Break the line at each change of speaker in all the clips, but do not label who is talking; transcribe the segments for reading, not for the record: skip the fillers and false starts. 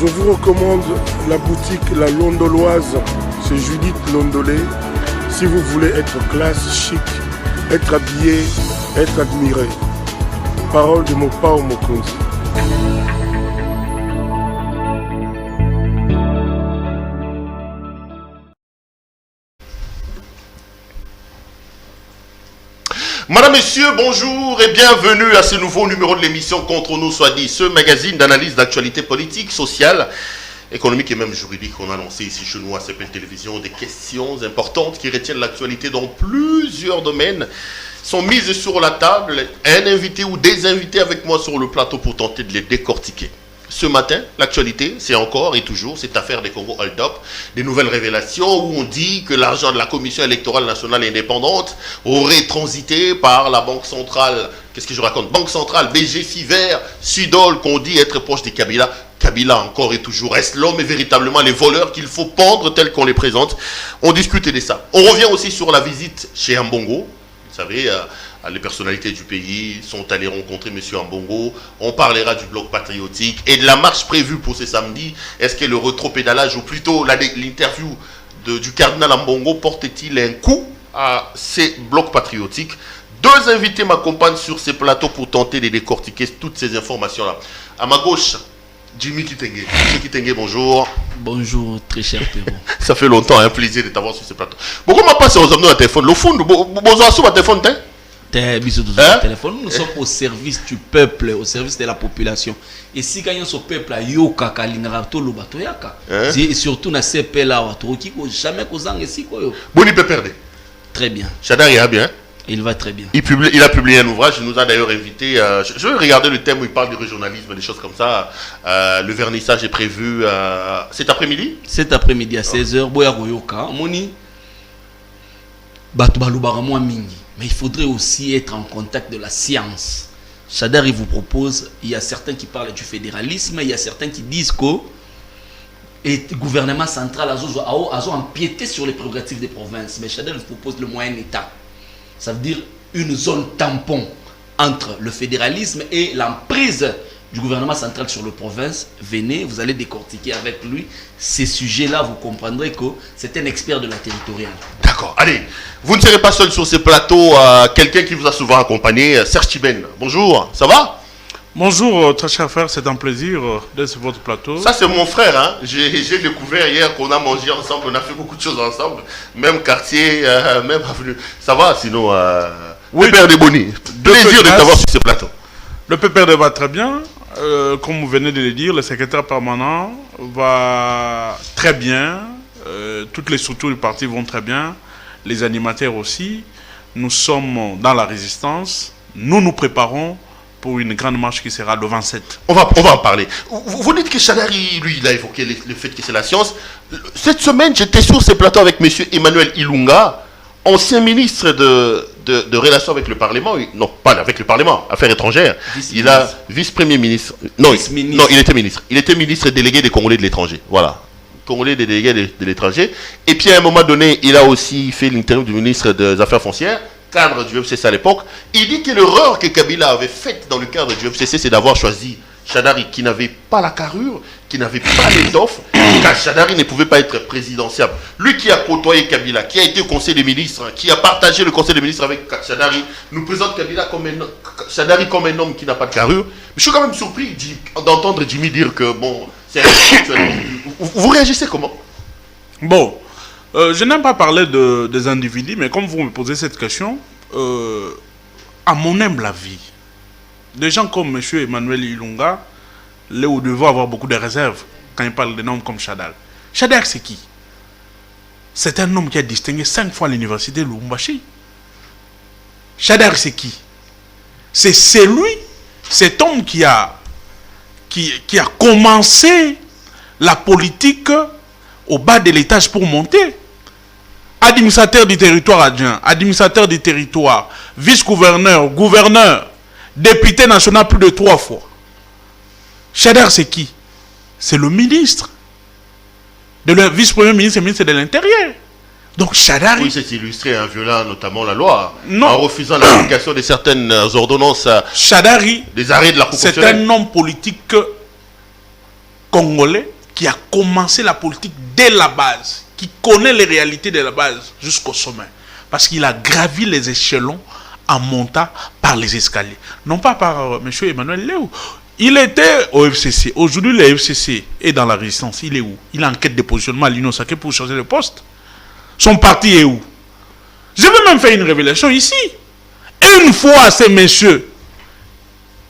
Je vous recommande la boutique La Londoloise chez Judith Londolé. Si vous voulez être classe, chic, être habillé, être admiré. Parole de Mopao Mokonzi.
Madame, Messieurs, bonjour et bienvenue à ce nouveau numéro de l'émission Contre nous soit dit, ce magazine d'analyse d'actualité politique, sociale, économique et même juridique qu'on a lancé ici chez nous à CPL Télévision. Des questions importantes qui retiennent l'actualité dans plusieurs domaines sont mises sur la table. Un invité ou des invités avec moi sur le plateau pour tenter de les décortiquer. Ce matin, l'actualité, c'est encore et toujours cette affaire des Congo Hold-up, des nouvelles révélations où on dit que l'argent de la Commission électorale nationale indépendante aurait transité par la Banque centrale. Qu'est-ce que je raconte? Banque centrale, BG Fiver, Sudol, qu'on dit être proche des Kabila. Kabila encore et toujours, est-ce l'homme et véritablement les voleurs qu'il faut pendre tels qu'on les présente? On discute de ça. On revient aussi sur la visite chez Ambongo. Vous savez, les personnalités du pays sont allées rencontrer M. Ambongo. On parlera du bloc patriotique et de la marche prévue pour ce samedi. Est-ce que le rétropédalage, ou plutôt l'interview du cardinal Ambongo, porte-t-il un coup à ces blocs patriotiques? Deux invités m'accompagnent sur ces plateaux pour tenter de décortiquer toutes ces informations-là. À ma gauche, Jimmy Kitenge. Jimmy Kitenge, bonjour.
Bonjour, très cher Péro.
Ça fait longtemps, un plaisir de t'avoir sur ce plateau. Pourquoi m'a passé aux hommes au téléphone? Le fond, bonjour sur mon téléphone,
téléphone. Nous sommes au service du peuple, au service de la population. Et si gagnons ce peuple, yoka kalingarato lo batoyaka. Et surtout na CP là, watoki ko jamais kozang ici ko yo.
Boni peut perdre.
Très bien.
Chadar il va bien.
Il va très bien.
Il a publié un ouvrage, il nous a d'ailleurs invité. Je vais regarder le thème où il parle du régionalisme, des choses comme ça. Le vernissage est prévu cet après-midi.
Cet après-midi à 16h, boya koyoka. Moni batu balubara moi mingi. Mais il faudrait aussi être en contact de la science. Chadar, il vous propose, il y a certains qui parlent du fédéralisme, il y a certains qui disent que le gouvernement central a empiété sur les prérogatives des provinces. Mais Chadar, il propose le moyen État. Ça veut dire une zone tampon entre le fédéralisme et l'emprise du gouvernement central sur les provinces. Venez, vous allez décortiquer avec lui ces sujets-là. Vous comprendrez que c'est un expert de la territoriale.
D'accord, allez. Vous ne serez pas seul sur ce plateau. Quelqu'un qui vous a souvent accompagné, Serge Tiben. Bonjour, ça va?
Bonjour, très cher frère, c'est un plaisir d'être sur votre plateau.
Ça, c'est mon frère. Hein. J'ai découvert hier qu'on a mangé ensemble, on a fait beaucoup de choses ensemble. Même quartier, même avenue. Ça va, sinon, oui, Père de Boni. Plaisir de t'avoir sur ce plateau.
Le PPRD va très bien. Comme vous venez de le dire, le secrétaire permanent va très bien. Toutes les structures du parti vont très bien. Les animateurs aussi. Nous sommes dans la résistance. Nous nous préparons pour une grande marche qui sera le 27.
On va en parler. Vous dites que Chadari, lui, il a évoqué le fait que c'est la science. Cette semaine, j'étais sur ce plateau avec M. Emmanuel Ilunga, ancien ministre de Relations avec le Parlement. Non, pas avec le Parlement, Affaires étrangères. Il a vice-premier ministre. Non, non, il était ministre. Il était ministre délégué des Congolais de l'étranger. Voilà. Congolais des délégués de l'étranger. Et puis à un moment donné, il a aussi fait l'interview du ministre des Affaires foncières, cadre du FCC à l'époque. Il dit que l'erreur que Kabila avait faite dans le cadre du FCC, c'est d'avoir choisi Chadari, qui n'avait pas la carrure, qui n'avait pas l'étoffe, car Chadari ne pouvait pas être présidentiable. Lui qui a côtoyé Kabila, qui a été au Conseil des ministres, qui a partagé le Conseil des ministres avec Chadari, nous présente Kabila Chadari comme un homme qui n'a pas de carrure. Mais je suis quand même surpris d'entendre Jimmy dire que, bon, c'est un... Vous réagissez comment?
Bon, je n'aime pas parler des individus, mais comme vous me posez cette question, à mon humble avis, des gens comme M. Emmanuel Ilunga, là où devons avoir beaucoup de réserves quand il parle de noms comme Chadar. Chadar, c'est qui? C'est un homme qui a distingué 5 fois l'université de Lubumbashi. Chadar, c'est qui? C'est celui, cet homme qui a commencé la politique au bas de l'étage pour monter. Administrateur du territoire adjoint, administrateur du territoire, vice-gouverneur, gouverneur, député national plus de 3 fois. Chadar, c'est qui? C'est le ministre. Le vice-premier ministre et ministre de l'Intérieur. Donc Chadar...
Oui, c'est illustré en violant notamment la loi,
non,
en refusant l'application de certaines ordonnances,
Chadari,
des arrêts de la Cour
c'est un homme politique Congolais qui a commencé la politique dès la base, qui connaît les réalités de la base jusqu'au sommet. Parce qu'il a gravi les échelons en montant par les escaliers. Non pas par M. Emmanuel Léo. Il était au FCC. Aujourd'hui, le FCC est dans la résistance. Il est où? Il est en quête de positionnement à l'Union sacrée pour changer de poste. Son parti est où? Je vais même faire une révélation ici. Une fois, ces messieurs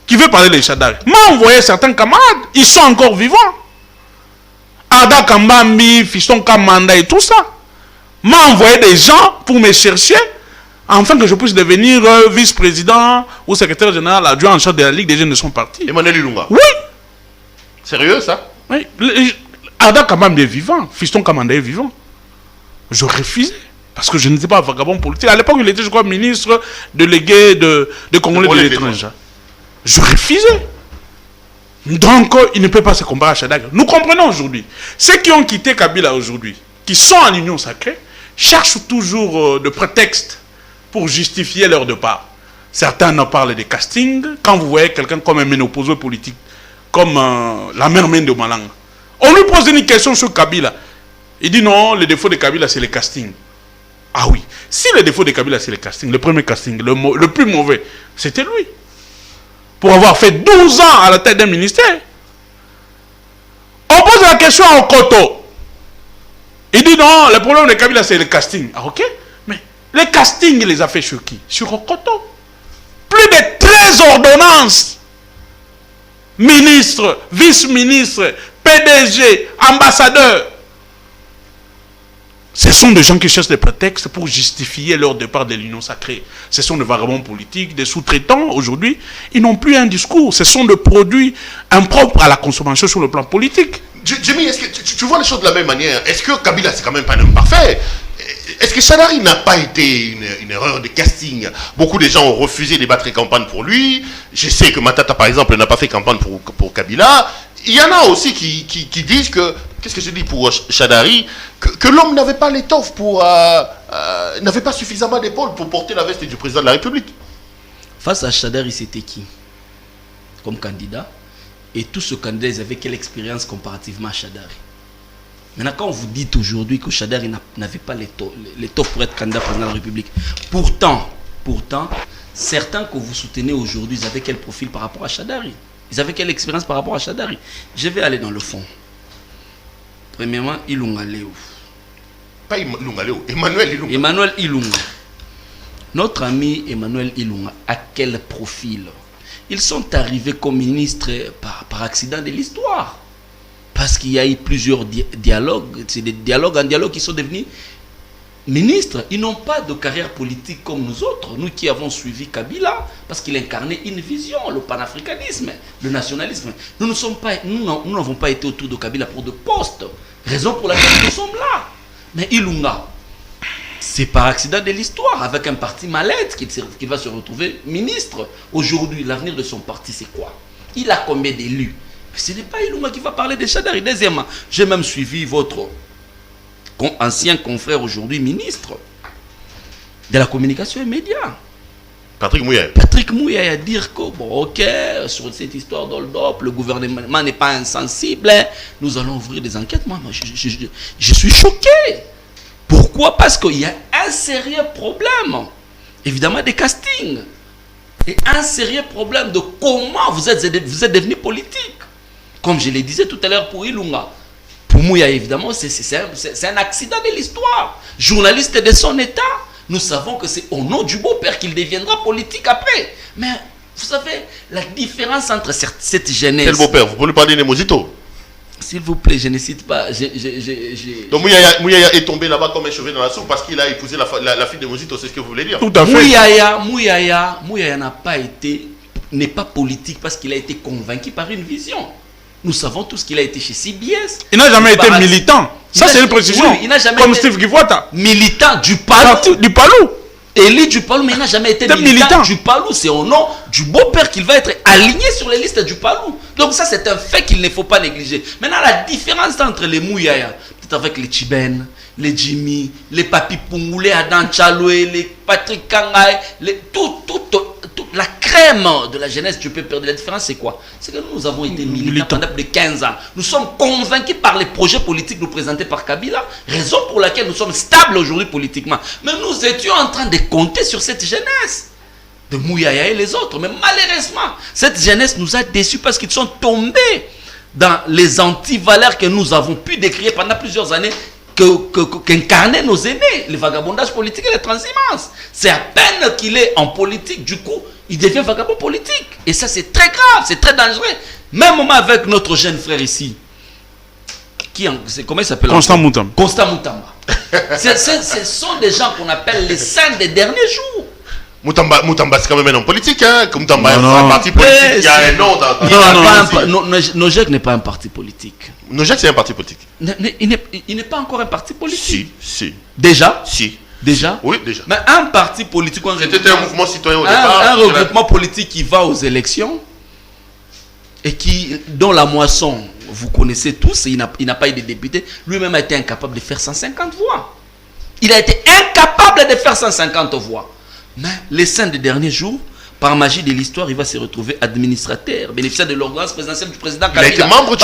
qui veulent parler des Chadari m'a envoyé certains camarades. Ils sont encore vivants. Ada Kambambi, Fiston Kamanda et tout ça. M'a envoyé des gens pour me chercher afin que je puisse devenir vice-président ou secrétaire général adjoint en charge de la Ligue des jeunes de son parti.
Emmanuel Ilunga.
Oui.
Sérieux ça?
Oui. Ada Kambambi est vivant. Fiston Kamanda est vivant. Je refusais. Parce que je n'étais pas vagabond politique. À l'époque, il était, je crois, ministre délégué de Congolais de l'étranger. Je refusais. Donc, il ne peut pas se comparer à Shadag. Nous comprenons aujourd'hui. Ceux qui ont quitté Kabila aujourd'hui, qui sont en union sacrée, cherchent toujours de prétextes pour justifier leur départ. Certains en parlent des castings. Quand vous voyez quelqu'un comme un ménopauseux politique, comme la mère de Malanga, on lui pose une question sur Kabila. Il dit non, le défaut de Kabila, c'est le casting. Ah oui, si le défaut de Kabila, c'est le casting, le premier casting, le plus mauvais, c'était lui. Pour avoir fait 12 ans à la tête d'un ministère. On pose la question à Okoto. Il dit non, le problème de Kabila, c'est le casting. Ah ok, mais le casting, il les a fait sur qui? Sur Okoto. Plus de 13 ordonnances. Ministre, vice-ministre, PDG, ambassadeur. Ce sont des gens qui cherchent des prétextes pour justifier leur départ de l'union sacrée. Ce sont des vagabonds politiques, des sous-traitants aujourd'hui. Ils n'ont plus un discours. Ce sont des produits impropres à la consommation sur le plan politique.
Jimmy, est-ce que tu vois les choses de la même manière? Est-ce que Kabila, c'est quand même pas un homme parfait? Est-ce que Shadari n'a pas été une erreur de casting? Beaucoup de gens ont refusé de battre campagne pour lui. Je sais que Matata, par exemple, n'a pas fait campagne pour Kabila. Il y en a aussi qui disent que, qu'est-ce que je dis pour Shadari, que l'homme n'avait pas l'étoffe n'avait pas suffisamment d'épaules pour porter la veste du président de la République.
Face à Shadari, c'était qui comme candidat? Et tous ces candidats, ils avaient quelle expérience comparativement à Shadari? Maintenant, quand vous dites aujourd'hui que Shadari n'avait pas l'étoffe pour être candidat président de la République, pourtant, certains que vous soutenez aujourd'hui, ils avaient quel profil par rapport à Shadari? Ils avaient quelle expérience par rapport à Shadari? Je vais aller dans le fond. Premièrement, Ilunga Léo.
Pas Ilunga Léo, Emmanuel Ilunga.
Emmanuel Ilunga. Notre ami Emmanuel Ilunga, à quel profil? Ils sont arrivés comme ministres par accident de l'histoire. Parce qu'il y a eu plusieurs dialogues, c'est des dialogues en dialogue qui sont devenus ministres. Ils n'ont pas de carrière politique comme nous autres, nous qui avons suivi Kabila, parce qu'il incarnait une vision, le panafricanisme, le nationalisme. Nous n'avons pas été autour de Kabila pour de postes, raison pour laquelle nous sommes là. Mais Ilunga, c'est par accident de l'histoire, avec un parti malade qu'il va se retrouver ministre. Aujourd'hui, l'avenir de son parti, c'est quoi? Il a combien d'élus? Ce n'est pas Ilunga qui va parler de Shadari. Deuxièmement, j'ai même suivi votre ancien confrère aujourd'hui ministre de la communication et médias.
Patrick Mouyaya.
Patrick Mouyaya a dit que, bon, ok, sur cette histoire d'Oldop, le gouvernement n'est pas insensible, nous allons ouvrir des enquêtes. Moi, je suis choqué. Pourquoi? Parce qu'il y a un sérieux problème, évidemment, des castings. Et un sérieux problème de comment vous êtes devenu politique. Comme je le disais tout à l'heure pour Ilunga. Pour Mouyaya, évidemment, c'est un accident de l'histoire. Journaliste de son état, nous savons que c'est au nom du beau-père qu'il deviendra politique après. Mais vous savez, la différence entre cette jeunesse...
Quel beau-père? Vous pouvez parler de Mosito?
S'il vous plaît, je ne cite pas...
Donc Mouyaya est tombé là-bas comme un cheveu dans la soupe parce qu'il a épousé la fille de Mosito, c'est ce que vous voulez dire?
Tout à fait.
Mouyaya n'est pas politique parce qu'il a été convaincu par une vision. Nous savons tous qu'il a été chez CBS.
Il n'a jamais été militant. Ça, c'est une précision.
Oui, il n'a jamais
comme
été
Steve Givota.
Militant du Palou.
Du Palou.
Élu du Palou, mais il n'a jamais été militant du Palou. C'est au nom du beau-père qu'il va être aligné sur les listes du Palou. Donc ça, c'est un fait qu'il ne faut pas négliger. Maintenant, la différence entre les Mouyaya, peut-être avec les Chiben, les Jimmy, les Papi Pungou, les Adan Chaloué, les Patrick Kangaï, la crème de la jeunesse du PPRD. La différence, c'est quoi? C'est que nous avons été militants pendant plus de 15 ans. Nous sommes convaincus par les projets politiques nous présentés par Kabila, raison pour laquelle nous sommes stables aujourd'hui politiquement. Mais nous étions en train de compter sur cette jeunesse de Mouyaya et les autres. Mais malheureusement, cette jeunesse nous a déçus parce qu'ils sont tombés dans les antivaleurs que nous avons pu décrire pendant plusieurs années, qu'incarnaient nos aînés, le vagabondage politique et les transhumance. C'est à peine qu'il est en politique, du coup, il devient vagabond politique. Et ça, c'est très grave, c'est très dangereux. Même moment avec notre jeune frère ici, comment il s'appelle?
Constant Moutamba.
Constant Moutamba. Ce sont des gens qu'on appelle les saints des derniers jours.
Moutamba, c'est quand même un homme politique, hein. Moutamba est un parti politique, il y a un nom dans...
Nojek n'est pas un parti politique.
Nojek, c'est un parti politique.
Il n'est pas encore un parti politique.
Si.
Déjà?
Si.
Déjà?
Oui, déjà.
Mais un parti politique...
C'était un mouvement citoyen au départ.
Un regroupement politique qui va aux élections et dont la moisson, vous connaissez tous, il n'a pas eu de député, lui-même a été incapable de faire 150 voix. Il a été incapable de faire 150 voix. Mais les 5 des derniers jours, par magie de l'histoire, il va se retrouver administrateur, bénéficiaire de l'ordonnance présidentielle du président Kabila.
Il a été membre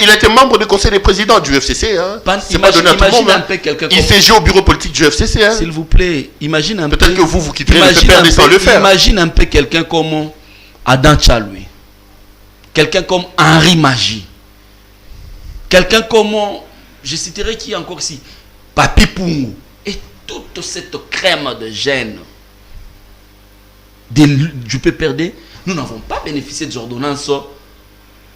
il
a été membre du conseil des présidents du FCC. Hein. C'est pas donné à tout le monde. Hein. Il siégeait au bureau politique du FCC. Hein.
S'il vous plaît, imagine un peu.
Peut-être que vous quitterez le PPRD sans le faire.
Imagine un peu quelqu'un comme Adam Chaloué. Quelqu'un comme Henri Magie. Quelqu'un comme, je citerai qui encore ici, Papi Pungu. Et toute cette crème de gènes du PPRD, nous n'avons pas bénéficié des ordonnances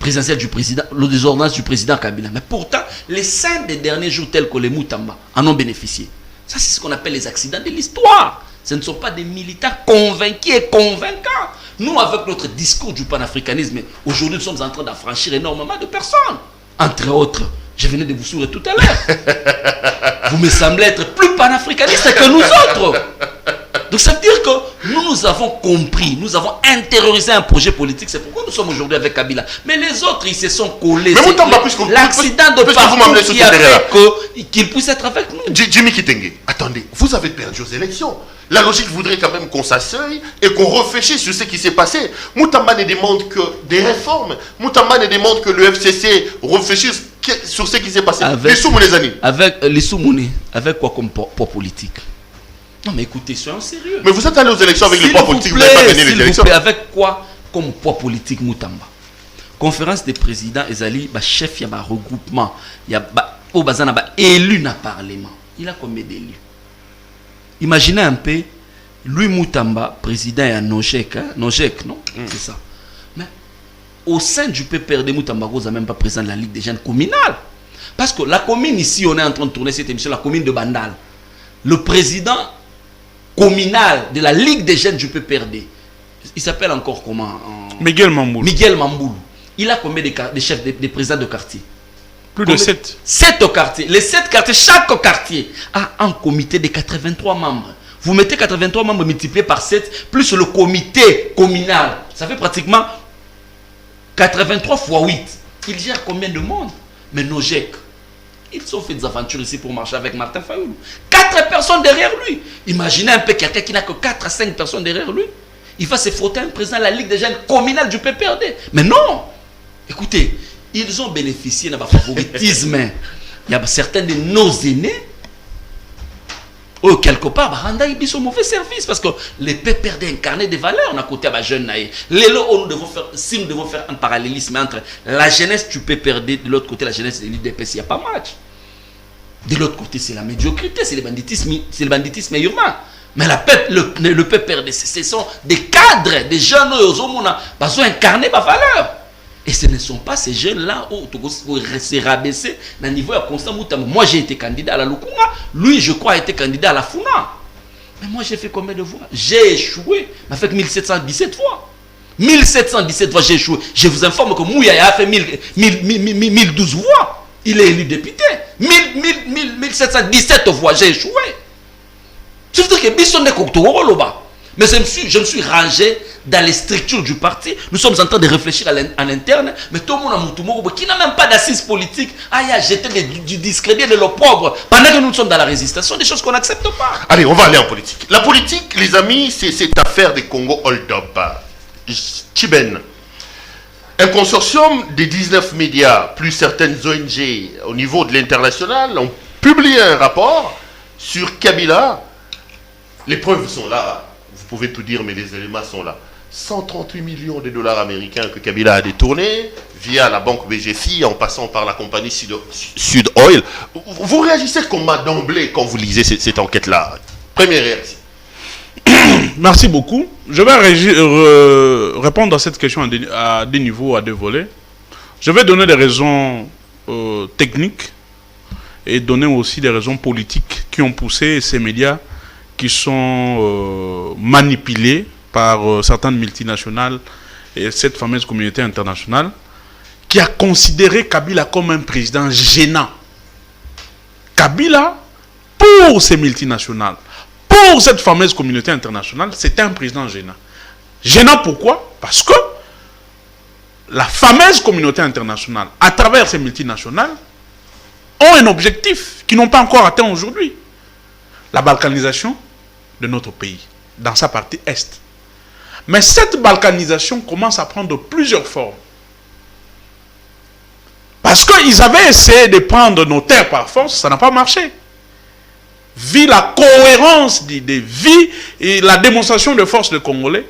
présidentielles du président, des ordonnances du président Kabila. Mais pourtant, les 5 des derniers jours tels que les Moutamba en ont bénéficié. Ça, c'est ce qu'on appelle les accidents de l'histoire. Ce ne sont pas des militaires convaincus et convaincants. Nous, avec notre discours du panafricanisme, aujourd'hui, nous sommes en train d'affranchir énormément de personnes. Entre autres, je venais de vous sourire tout à l'heure. Vous me semblez être plus panafricaniste que nous autres. Donc ça veut dire que nous avons compris, nous avons intériorisé un projet politique. C'est pourquoi nous sommes aujourd'hui avec Kabila. Mais les autres, ils se sont collés. L'accident de parcours qui a fait qu'ils puissent être avec nous.
Jimmy Kitenge, attendez, vous avez perdu aux élections. La logique voudrait quand même qu'on s'asseye et qu'on réfléchisse sur ce qui s'est passé. Moutamba ne demande que des réformes. Moutamba ne demande que le FCC réfléchisse sur ce qui s'est passé.
Avec les Soumouni, avec quoi comme poids politique? Non mais écoutez, soyons sérieux.
Mais vous êtes allé aux élections avec le poids politique, vous n'avez pas gagné les élections.
Avec quoi comme poids politique Moutamba? Conférence des présidents, Ezali, chef, il y a un regroupement, il y a au bazan, élu dans le Parlement. Il a combien d'élus? Imaginez un peu, lui Moutamba, président à Nojek, hein? Nojek, non? C'est ça. Mais au sein du PPRD, Moutamba n'est même pas président de la Ligue des jeunes communales. Parce que la commune ici, on est en train de tourner cette émission, la commune de Bandal. Le président communal de la Ligue des jeunes du PPRD, il s'appelle encore comment?
Miguel Mamboulou.
Miguel Mamboulou. Il a combien de chefs, des présidents de quartier?
Plus de 7.
7 quartiers. Les 7 quartiers, chaque quartier a un comité de 83 membres. Vous mettez 83 membres multipliés par 7, plus le comité communal. Ça fait pratiquement 83 fois 8. Il gère combien de monde? Mais Nojek, ils ont fait des aventures ici pour marcher avec Martin Fayoulou. 4 personnes derrière lui. Imaginez un peu quelqu'un qui n'a que 4 à 5 personnes derrière lui. Il va se frotter un président de la Ligue des jeunes communale du PPRD. Mais non. Écoutez, ils ont bénéficié d'un favoritisme. Il y a certains de nos aînés, quelque part, ils sont mauvais service parce que les PPRD incarnaient des valeurs. On a côté à jeune naïf. Si nous devons faire un parallélisme entre la jeunesse du PPRD, de l'autre côté la jeunesse de l'UDPS, il n'y a pas match. De l'autre côté, c'est la médiocrité, c'est le banditisme urbain. Mais le PPRD, ce sont des cadres, des jeunes qui ont incarné ma valeur. Et ce ne sont pas ces jeunes-là qui se rabaisser dans le niveau de Constant Moutamba. Moi, j'ai été candidat à la Lukunga. Lui, je crois, a été candidat à la Funa. Mais moi, j'ai fait combien de voix? J'ai échoué. M'a fait 1717 fois. 1717 fois, j'ai échoué. Je vous informe que Mouyaya a fait 1012 voix. Il est élu député. 1717 fois, j'ai échoué. Ça veut dire que Bisson est Koktoro, Mais je me suis rangé dans les structures du parti. Nous sommes en train de réfléchir en interne. Mais tout le monde a Moutoumoro qui n'a même pas d'assise politique. Il a jeté du discrédit de l'opprobre pendant que nous sommes dans la résistance. Ce sont des choses qu'on n'accepte pas.
Allez, on va aller en politique. La politique, les amis, c'est cette affaire des Congo hold-up. Chiben. Un consortium des 19 médias, plus certaines ONG au niveau de l'international, ont publié un rapport sur Kabila. Les preuves sont là. Vous pouvez tout dire, mais les éléments sont là. 138 millions de dollars américains que Kabila a détournés via la banque BGFI en passant par la compagnie Sud Oil. Vous réagissez comment d'emblée quand vous lisez cette enquête-là? Première réaction.
Merci beaucoup. Je vais répondre à cette question à deux niveaux, à deux volets. Je vais donner des raisons techniques et donner aussi des raisons politiques qui ont poussé ces médias qui sont manipulés par certaines multinationales et cette fameuse communauté internationale qui a considéré Kabila comme un président gênant. Kabila, pour ces multinationales, pour cette fameuse communauté internationale, c'est un président gênant. Gênant pourquoi? Parce que la fameuse communauté internationale, à travers ces multinationales, ont un objectif qu'ils n'ont pas encore atteint aujourd'hui. La balkanisation de notre pays, dans sa partie est. Mais cette balkanisation commence à prendre plusieurs formes. Parce qu'ils avaient essayé de prendre nos terres par force, ça n'a pas marché. Vu la cohérence des vies et la démonstration de force des Congolais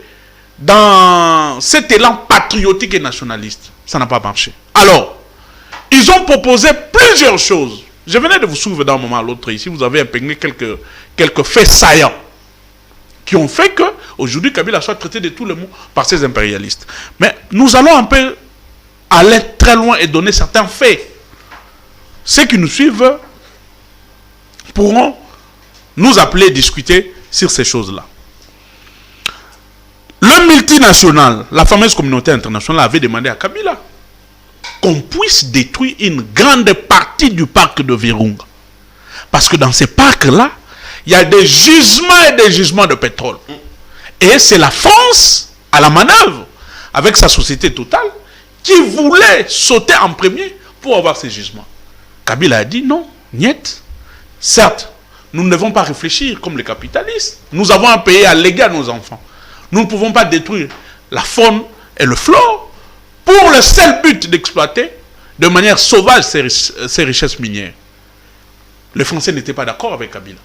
dans cet élan patriotique et nationaliste, ça n'a pas marché. Alors, ils ont proposé plusieurs choses. Je venais de vous soulever d'un moment à l'autre ici, vous avez imprimé quelques faits saillants qui ont fait que aujourd'hui Kabila soit traité de tous les mots par ces impérialistes. Mais nous allons un peu aller très loin et donner certains faits. Ceux qui nous suivent pourront nous appeler et discuter sur ces choses-là. Le multinational, la fameuse communauté internationale avait demandé à Kabila qu'on puisse détruire une grande partie du parc de Virunga. Parce que dans ces parcs-là, il y a des gisements et des gisements de pétrole. Et c'est la France, à la manœuvre, avec sa société Total, qui voulait sauter en premier pour avoir ces gisements. Kabila a dit non, niet. Certes, nous ne devons pas réfléchir comme les capitalistes. Nous avons un pays à léguer à nos enfants. Nous ne pouvons pas détruire la faune et le flore pour le seul but d'exploiter de manière sauvage ces richesses minières. Les Français n'étaient pas d'accord avec Kabila.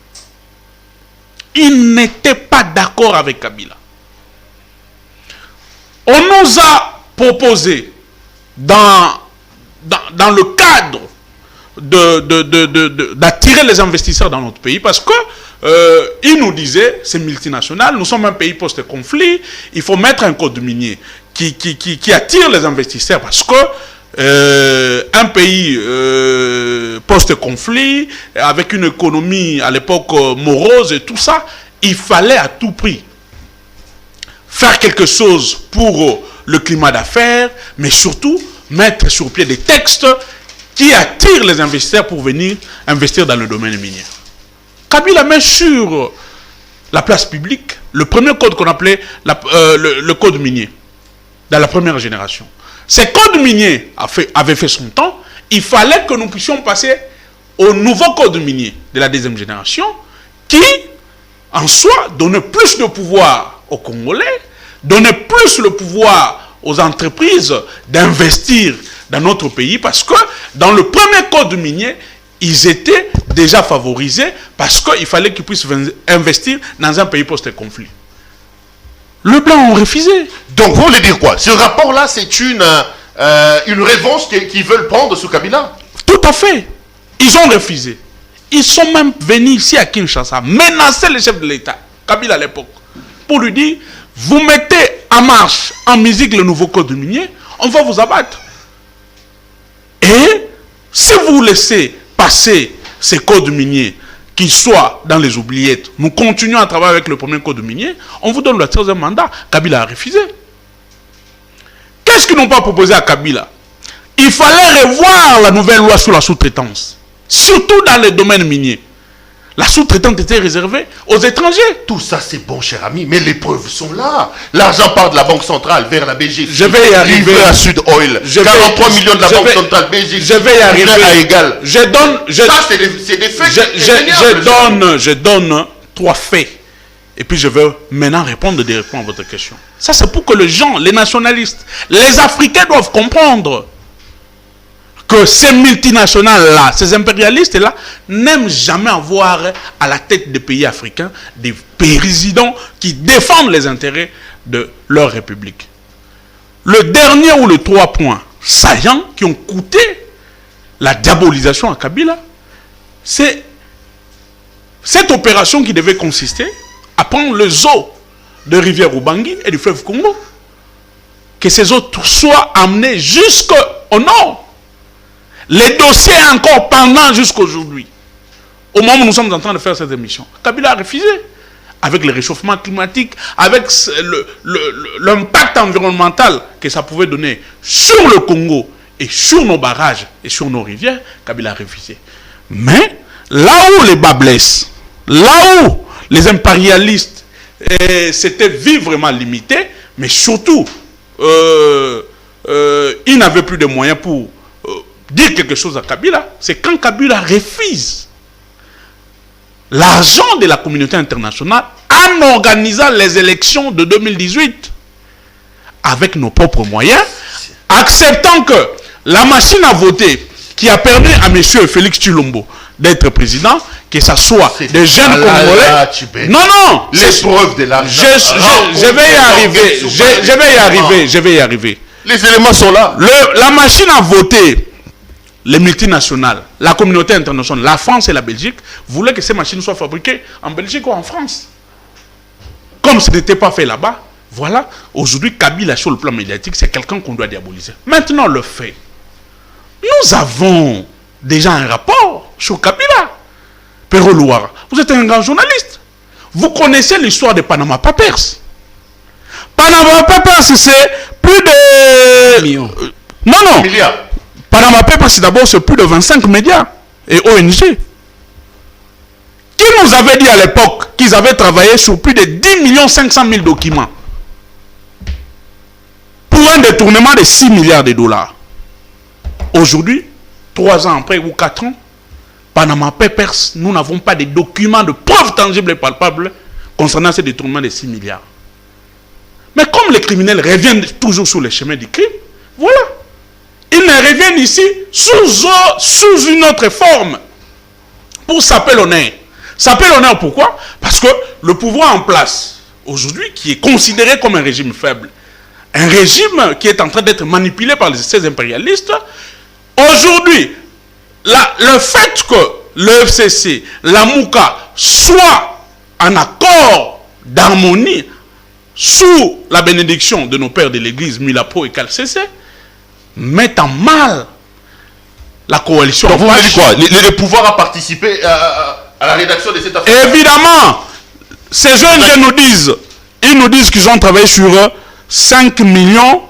Ils n'étaient pas d'accord avec Kabila. On nous a proposé dans le cadre d'attirer les investisseurs dans notre pays parce que ils nous disaient, c'est multinational, nous sommes un pays post-conflit, il faut mettre un code minier qui attire les investisseurs parce que un pays post-conflit, avec une économie à l'époque morose et tout ça, il fallait à tout prix faire quelque chose pour le climat d'affaires, mais surtout mettre sur pied des textes qui attirent les investisseurs pour venir investir dans le domaine minier. Kabila met sur la place publique le premier code qu'on appelait le code minier, dans la première génération. Ce code minier avait fait son temps, il fallait que nous puissions passer au nouveau code minier de la deuxième génération, qui, en soi, donnait plus de pouvoir aux Congolais, donnait plus le pouvoir aux entreprises d'investir dans notre pays, parce que dans le premier code minier, ils étaient déjà favorisés parce qu'il fallait qu'ils puissent investir dans un pays post-conflit. Le blanc ont refusé.
Donc vous voulez dire quoi? Ce rapport-là, c'est une revanche qu'ils veulent prendre sous Kabila?
Tout à fait. Ils ont refusé. Ils sont même venus ici à Kinshasa, menacer le chef de l'État, Kabila à l'époque, pour lui dire, vous mettez en marche, en musique, le nouveau code minier, on va vous abattre. Et si vous laissez passer ces codes miniers qui soient dans les oubliettes, nous continuons à travailler avec le premier code minier, on vous donne le 13e mandat. Kabila a refusé. Qu'est-ce qu'ils n'ont pas proposé à Kabila? Il fallait revoir la nouvelle loi sur la sous-traitance, surtout dans les domaines miniers. La sous-traitance était réservée aux étrangers.
Tout ça, c'est bon, cher ami, mais les preuves sont là. L'argent part de la Banque centrale vers la Belgique.
Je vais y arriver.
Livré à Sud Oil. 43 millions de la Banque centrale Belgique.
Je vais y arriver.
À égal.
Ça,
c'est des faits.
Je donne 3 faits. Et puis je vais maintenant répondre directement à votre question. Ça, c'est pour que les gens, les nationalistes, les Africains doivent comprendre que ces multinationales-là, ces impérialistes-là, n'aiment jamais avoir à la tête des pays africains des présidents qui défendent les intérêts de leur république. Le dernier ou le 3 points saillants qui ont coûté la diabolisation à Kabila, c'est cette opération qui devait consister à prendre les eaux de rivière Ubangi et du fleuve Congo, que ces eaux soient amenées jusqu'au nord. Les dossiers encore pendants jusqu'aujourd'hui. Au moment où nous sommes en train de faire cette émission, Kabila a refusé. Avec le réchauffement climatique, avec l'impact environnemental que ça pouvait donner sur le Congo et sur nos barrages et sur nos rivières, Kabila a refusé. Mais là où les bas blessent, là où les impérialistes s'étaient vivement limités, mais surtout, ils n'avaient plus de moyens pour dire quelque chose à Kabila, c'est quand Kabila refuse l'argent de la communauté internationale en organisant les élections de 2018 avec nos propres moyens, acceptant que la machine à voter qui a permis à M. Félix Tshilombo d'être président, que ce soit des jeunes Congolais. Non,
les preuves de l'argent.
Je vais y arriver.
Les éléments sont là.
La machine à voter, les multinationales, la communauté internationale, la France et la Belgique voulaient que ces machines soient fabriquées en Belgique ou en France. Comme ce n'était pas fait là-bas, voilà, aujourd'hui Kabila sur le plan médiatique, c'est quelqu'un qu'on doit diaboliser. Maintenant le fait, nous avons déjà un rapport sur Kabila. Pero Louara, vous êtes un grand journaliste. Vous connaissez l'histoire de Panama Papers. Panama Papers, c'est plus de...
millions.
Non.
Milliards.
Panama Papers, d'abord, c'est plus de 25 médias et ONG. Qui nous avait dit à l'époque qu'ils avaient travaillé sur plus de 10 500 000 documents pour un détournement de 6 milliards de dollars. Aujourd'hui, 3 ans après ou 4 ans, Panama Papers, nous n'avons pas de documents de preuves tangibles et palpables concernant ce détournement de 6 milliards. Mais comme les criminels reviennent toujours sur les chemins du crime, voilà. Ils ne reviennent ici sous une autre forme pour saper l'honneur. Saper l'honneur pourquoi? Parce que le pouvoir en place aujourd'hui, qui est considéré comme un régime faible, un régime qui est en train d'être manipulé par ces impérialistes, aujourd'hui, le fait que le FCC, la Mouka, soient en accord d'harmonie sous la bénédiction de nos pères de l'église, Milapo et Kalsese, mettent en mal la coalition.
Donc vous me dites quoi? Le pouvoir a participé à la rédaction de cette affaire?
Évidemment, ces jeunes ils nous disent qu'ils ont travaillé sur 5 millions,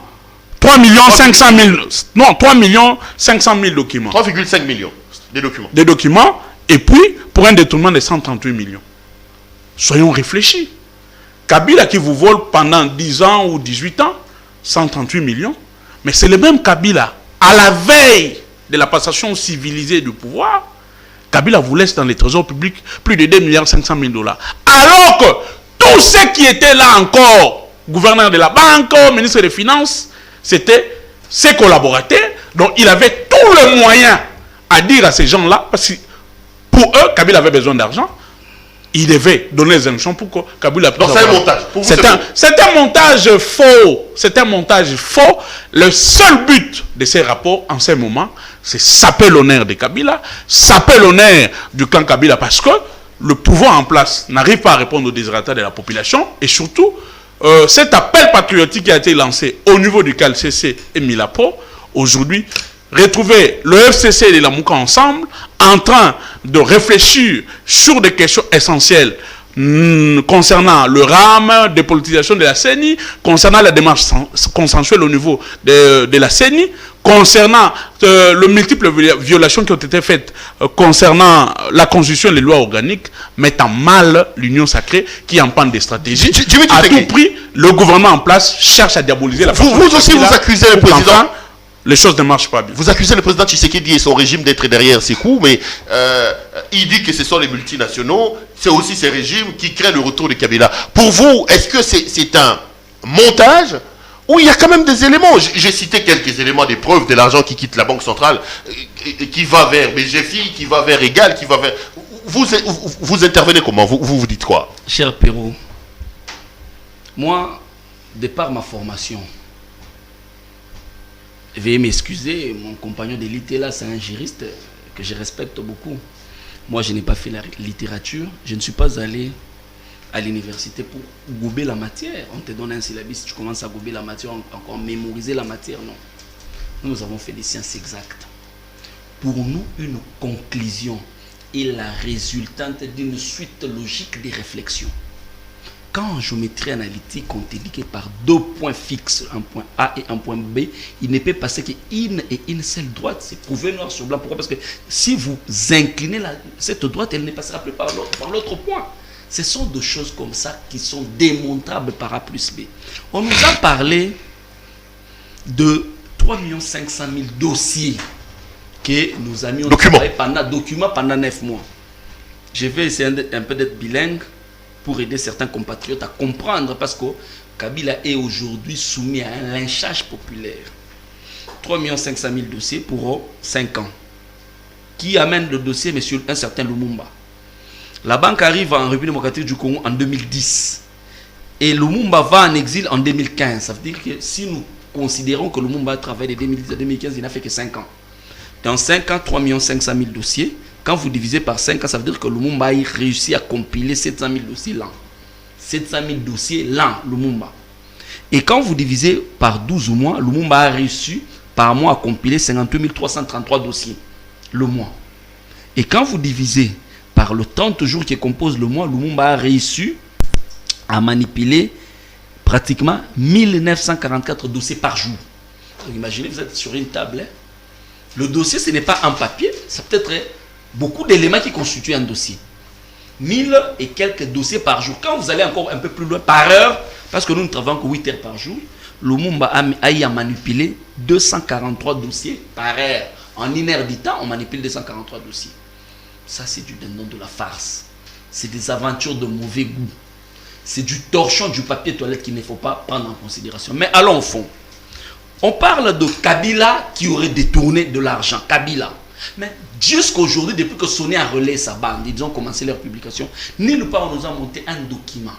3 millions 500 000, non, 3 millions 500 000 documents.
3,5 millions de documents.
Des documents, et puis pour un détournement de 138 millions. Soyons réfléchis. Kabila qui vous vole pendant 10 ans ou 18 ans, 138 millions, mais c'est le même Kabila, à la veille de la passation civilisée du pouvoir, Kabila vous laisse dans les trésors publics plus de 2 500 000 dollars. Alors que tous ceux qui étaient là encore, gouverneur de la banque, ministre des Finances, c'était ses collaborateurs, donc il avait tout le moyen à dire à ces gens-là, parce que pour eux, Kabila avait besoin d'argent, il devait donner les instructions pour que Kabila puisse.
Donc c'est un montage.
C'est un montage faux. C'est un montage faux. Le seul but de ces rapports, en ce moment, c'est saper l'honneur de Kabila, saper l'honneur du clan Kabila, parce que le pouvoir en place n'arrive pas à répondre aux désirata de la population, et surtout, cet appel patriotique qui a été lancé au niveau du KLCC et Milapo, aujourd'hui, retrouver le FCC et la Mouka ensemble, en train de réfléchir sur des questions essentielles, concernant le RAM, dépolitisation de la CENI, concernant la démarche consensuelle au niveau de la CENI, concernant les multiples violations qui ont été faites concernant la constitution et les lois organiques, mettant mal l'union sacrée qui en panne des stratégies. À tout prix, le gouvernement en place cherche à diaboliser la façon.
Vous aussi, vous accusez le président.
Les choses ne marchent pas bien.
Vous accusez le président Tshisekedi et son régime d'être derrière ces coups, mais il dit que ce sont les multinationaux, c'est aussi ces régimes qui créent le retour de Kabila. Pour vous, est-ce que c'est un montage ou il y a quand même des éléments? J'ai cité quelques éléments, des preuves de l'argent qui quitte la Banque centrale, qui va vers BGFI, qui va vers Egal, qui va vers... Vous intervenez comment? Vous dites quoi?
Cher Perrault, moi, de par ma formation, veuillez m'excuser, mon compagnon d'élite là, c'est un juriste que je respecte beaucoup. Moi, je n'ai pas fait la littérature, je ne suis pas allé à l'université pour gober la matière. On te donne un syllabus, tu commences à gober la matière, encore mémoriser la matière, non. Nous avons fait des sciences exactes. Pour nous, une conclusion est la résultante d'une suite logique de réflexions. Quand en géométrie analytique, on te dit que par deux points fixes, un point A et un point B, il ne peut passer qu'une et une seule droite. C'est prouvé noir sur blanc. Pourquoi? Parce que si vous inclinez cette droite, elle ne passera plus par l'autre point. Ce sont des choses comme ça qui sont démontrables par A plus B. On nous a parlé de 3 500 000 dossiers que nos amis ont travaillé pendant 9 mois. Je vais essayer un peu d'être bilingue pour aider certains compatriotes à comprendre, parce que Kabila est aujourd'hui soumis à un lynchage populaire. 3 500 000 dossiers pour 5 ans. Qui amène le dossier? Monsieur un certain Lumumba. La banque arrive en République démocratique du Congo en 2010. Et Lumumba va en exil en 2015. Ça veut dire que si nous considérons que Lumumba a travaillé de 2010 à 2015, il n'a fait que 5 ans. Dans 5 ans, 3 500 000 dossiers. Quand vous divisez par 5 ans, ça veut dire que Lumumba a réussi à compiler 700 000 dossiers l'an. 700 000 dossiers l'an, Lumumba. Et quand vous divisez par 12 mois, Lumumba a réussi par mois à compiler 58 333 dossiers le mois. Et quand vous divisez par le 30 jours qui compose le mois, Lumumba a réussi à manipuler pratiquement 1944 dossiers par jour. Donc imaginez, vous êtes sur une table. Le dossier, ce n'est pas un papier, ça peut être beaucoup d'éléments qui constituent un dossier. 1000 et quelques dossiers par jour. Quand vous allez encore un peu plus loin, par heure, parce que nous ne travaillons que 8 heures par jour, Lumumba a manipulé 243 dossiers par heure. En une heure du temps, on manipule 243 dossiers. Ça, c'est du dindon de la farce. C'est des aventures de mauvais goût. C'est du torchon du papier toilette qu'il ne faut pas prendre en considération. Mais allons au fond. On parle de Kabila qui aurait détourné de l'argent. Kabila. Mais jusqu'à aujourd'hui, depuis que Sony a relayé sa bande, ils ont commencé leur publication, nulle part on nous a monté un document.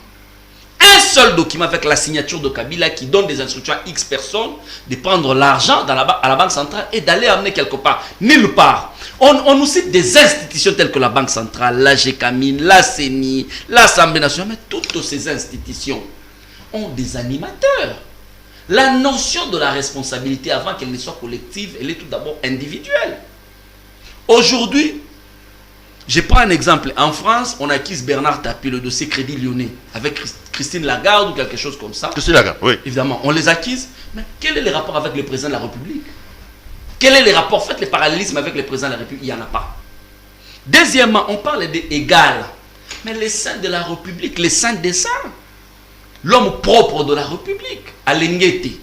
Un seul document avec la signature de Kabila qui donne des instructions à X personnes de prendre l'argent à la banque centrale et d'aller amener quelque part. Nulle part. On nous cite des institutions telles que la Banque centrale, la GECAMIN, la CENI, l'Assemblée nationale, mais toutes ces institutions ont des animateurs. La notion de la responsabilité, avant qu'elle ne soit collective, elle est tout d'abord individuelle. Aujourd'hui, je prends un exemple. En France, on acquise Bernard Tapie, le dossier Crédit Lyonnais, avec Christine Lagarde ou quelque chose comme ça.
Christine Lagarde, oui.
Évidemment, on les acquise. Mais quel est le rapport avec le président de la République? Quel est le rapport? Faites le parallélisme avec le président de la République. Il n'y en a pas. Deuxièmement, on parle d'égal. Mais les saints de la République, les saints des saints, l'homme propre de la République, Alengete,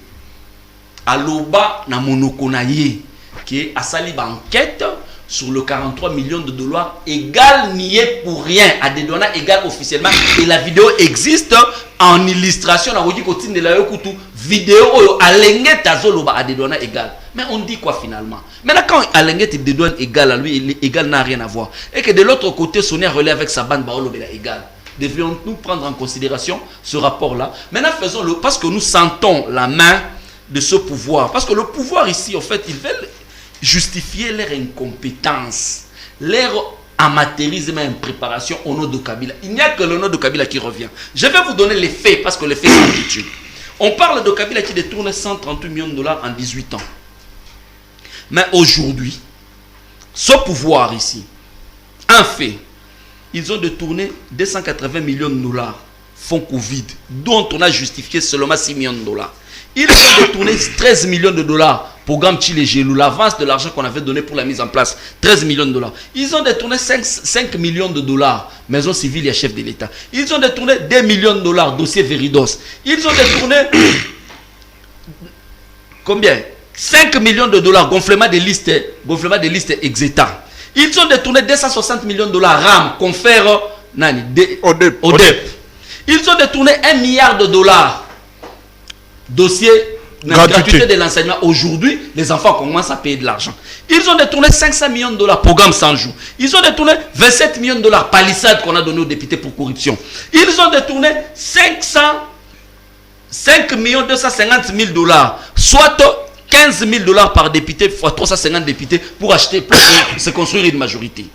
Aloba Namonokonaye, qui est à Salib enquête sur le 43 millions de dollars, égal n'y est pour rien, à des données égales officiellement, et la vidéo existe en illustration, dans la vidéo Alengete Azoloba à des données égales. Mais on dit quoi finalement? Maintenant, quand Alengete des douanes égales à lui, l'égal n'a rien à voir. Et que de l'autre côté, Sonia relève avec sa bande Baolo égal. Devrions-nous prendre en considération ce rapport-là? Maintenant, faisons-le parce que nous sentons la main de ce pouvoir. Parce que le pouvoir ici, en fait, ils veulent justifier leur incompétence, leur amateurisme et impréparation au nom de Kabila. Il n'y a que le nom de Kabila qui revient. Je vais vous donner les faits parce que les faits sont habitués. On parle de Kabila qui détourne 138 millions de dollars en 18 ans. Mais aujourd'hui, ce pouvoir ici, un fait, ils ont détourné 280 millions de dollars, fonds Covid, dont on a justifié seulement 6 millions de dollars. Ils ont détourné 13 millions de dollars, programme Chile Gelou, l'avance de l'argent qu'on avait donné pour la mise en place, 13 millions de dollars. Ils ont détourné 5 millions de dollars, maison civile et chef de l'État. Ils ont détourné 2 millions de dollars, dossier Veridos. Ils ont détourné combien? 5 millions de dollars, gonflement des listes Exeta. Ils ont détourné 260 millions de dollars, RAM, confère ODEP. Ils ont détourné 1 milliard de dollars. Dossier gratuité de l'enseignement. Aujourd'hui, les enfants commencent à payer de l'argent. Ils ont détourné 500 millions de dollars, programme 100 jours. Ils ont détourné 27 millions de dollars, palissade qu'on a donné aux députés pour corruption. Ils ont détourné 5 250 000 dollars, soit 15 000 dollars par député, fois 350 députés pour acheter, pour se construire une majorité.